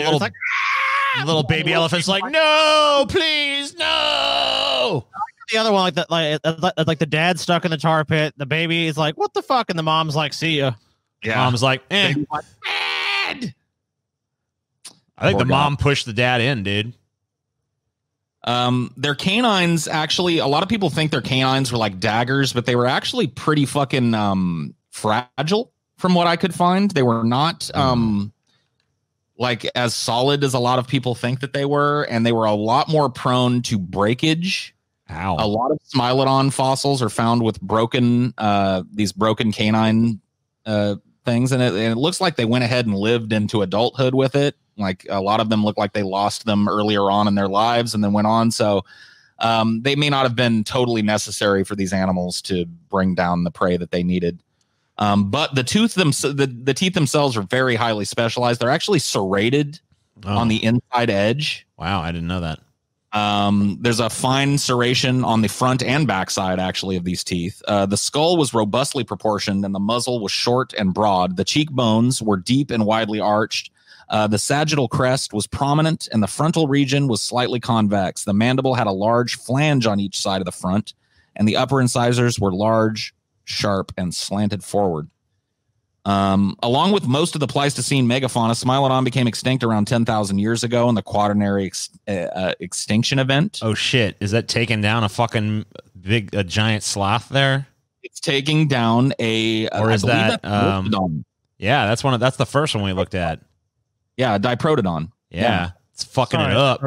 little baby elephants. Like, no, please, no. The other one, like the dad stuck in the tar pit. The baby is like, "What the fuck?" And the mom's like, "See ya." Yeah, mom's like, "Eh." Dad. I think the mom pushed the dad in, dude. Their canines, actually, a lot of people think their canines were like daggers, but they were actually pretty fucking fragile from what I could find. They were not like as solid as a lot of people think that they were, and they were a lot more prone to breakage. Ow. A lot of Smilodon fossils are found with these broken canine things, and it looks like they went ahead and lived into adulthood with it. Like a lot of them look like they lost them earlier on in their lives and then went on. So they may not have been totally necessary for these animals to bring down the prey that they needed. But the teeth themselves are very highly specialized. They're actually serrated on the inside edge. Wow, I didn't know that. There's a fine serration on the front and back side, actually, of these teeth. The skull was robustly proportioned and the muzzle was short and broad. The cheekbones were deep and widely arched. The sagittal crest was prominent and the frontal region was slightly convex. The mandible had a large flange on each side of the front, and the upper incisors were large, sharp, and slanted forward. Along with most of the Pleistocene megafauna, Smilodon became extinct around 10,000 years ago in the Quaternary extinction event. Oh, shit. Is that taking down a fucking a giant sloth there? It's taking down or is that yeah, that's the first one we looked at. Yeah, Diprotodon. Yeah. It's fucking it up.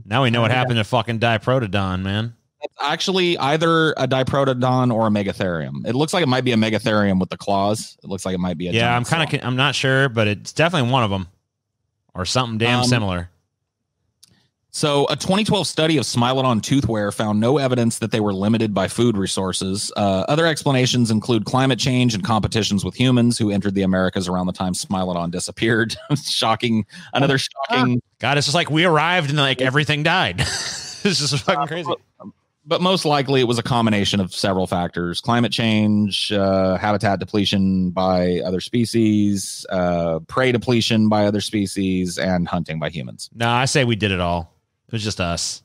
Now we know what happened to fucking Diprotodon, man. It's actually either a diprotodon or a megatherium. It looks like it might be a megatherium with the claws. It looks like it might be a Yeah, I'm giant kind of I'm not sure, but it's definitely one of them or something damn similar. So, a 2012 study of Smilodon toothware found no evidence that they were limited by food resources. Other explanations include climate change and competitions with humans who entered the Americas around the time Smilodon disappeared. Shocking. Another shocking. God, it's just like we arrived and like everything died. It's just fucking crazy. But most likely it was a combination of several factors: climate change, habitat depletion by other species, prey depletion by other species, and hunting by humans. No, I say we did it all. It was just us.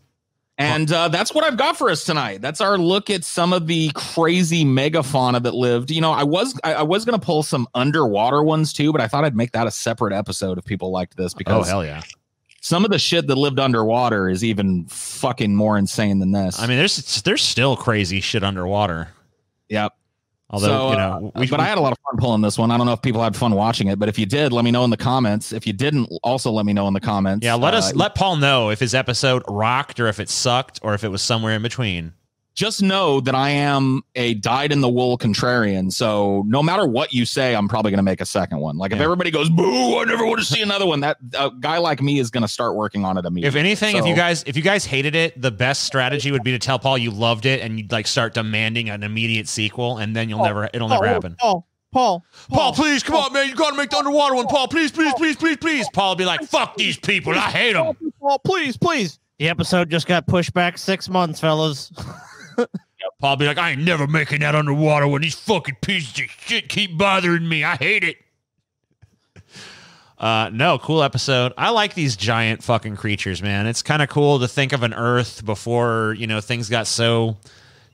And that's what I've got for us tonight. That's our look at some of the crazy megafauna that lived. You know, I was going to pull some underwater ones too, but I thought I'd make that a separate episode if people liked this, because hell yeah, some of the shit that lived underwater is even fucking more insane than this. I mean, there's still crazy shit underwater. Yep. Although, but I had a lot of fun pulling this one. I don't know if people had fun watching it, but if you did, let me know in the comments. If you didn't, also let me know in the comments. Yeah, let Paul know if his episode rocked or if it sucked or if it was somewhere in between. Just know that I am a dyed-in-the-wool contrarian, so no matter what you say, I'm probably going to make a second one. Like, if everybody goes, boo, I never want to see another one, that a guy like me is going to start working on it immediately. If anything, if you guys hated it, the best strategy would be to tell Paul you loved it and you'd like start demanding an immediate sequel, and then it'll never happen. Paul, please, come on, man. You got to make the underwater one. Paul, please. Paul will be like, fuck these people. I hate them. Paul, please. The episode just got pushed back 6 months, fellas. Paul be like, I ain't never making that underwater when these fucking pieces of shit keep bothering me. I hate it. No, cool episode. I like these giant fucking creatures, man. It's kind of cool to think of an Earth before, things got so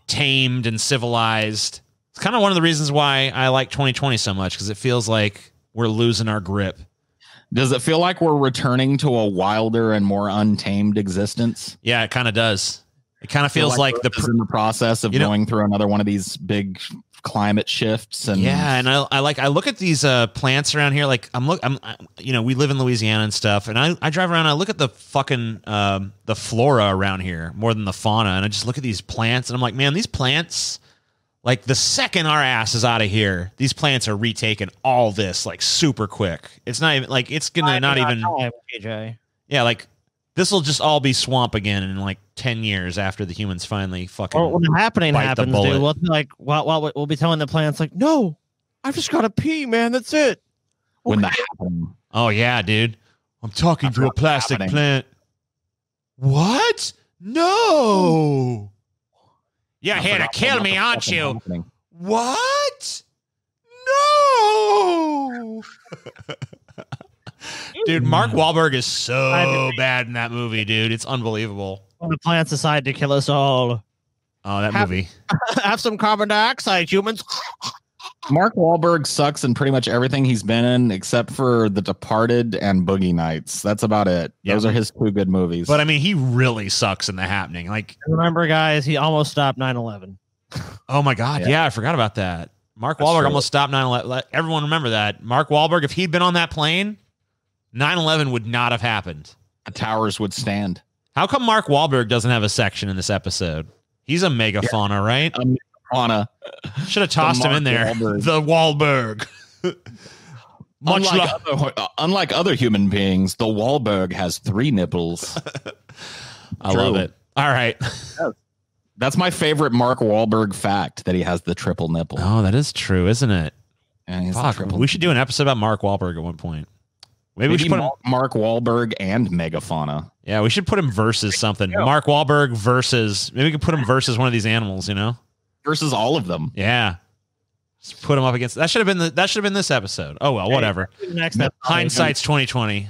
tamed and civilized. It's kind of one of the reasons why I like 2020 so much, because it feels like we're losing our grip. Does it feel like we're returning to a wilder and more untamed existence? Yeah, it kind of does. It kind of feels like in the process of going through another one of these big climate shifts. And yeah, and I look at these plants around here. Like we live in Louisiana and stuff, and I drive around. And I look at the fucking the flora around here more than the fauna, and I just look at these plants, and I'm like, man, these plants. Like the second our ass is out of here, these plants are retaking all this like super quick. It's not even like it's gonna not even. AJ. Yeah, like. This will just all be swamp again in like 10 years after the humans finally fucking. Or when the happening happens, bullet. dude, we'll be like, we'll be telling the plants like, no, I've just got to pee, man. That's it. When the happening. Oh yeah, dude. I'm talking to a plastic plant. What? No. You're here to kill me, aren't you? Happening. What? No. Dude, Mark Wahlberg is so bad in that movie, dude. It's unbelievable. When the plants decide to kill us all. Oh, that movie. Have some carbon dioxide, humans. Mark Wahlberg sucks in pretty much everything he's been in, except for The Departed and Boogie Nights. That's about it. Yeah. Those are his two good movies. But I mean, he really sucks in The Happening. Like, remember, guys, he almost stopped 9/11. Oh my God, yeah, I forgot about that. Mark Wahlberg almost stopped 9/11. Everyone remember that. Mark Wahlberg, if he'd been on that plane, 9/11 would not have happened. The towers would stand. How come Mark Wahlberg doesn't have a section in this episode? He's a megafauna, right? Megafauna. Should have tossed him in there. The Wahlberg. Unlike other human beings, the Wahlberg has 3 nipples. I love it. All right. That's my favorite Mark Wahlberg fact, that he has the triple nipple. Oh, that is true, isn't it? Yeah, Fuck, we should do an episode about Mark Wahlberg at one point. Maybe we should put Mark Wahlberg and megafauna. Yeah, we should put him versus something. Mark Wahlberg versus, maybe we can put him versus one of these animals, Versus all of them. Yeah. Just put him up against, that should have been this episode. Oh well, whatever. Next Hindsight's 2020.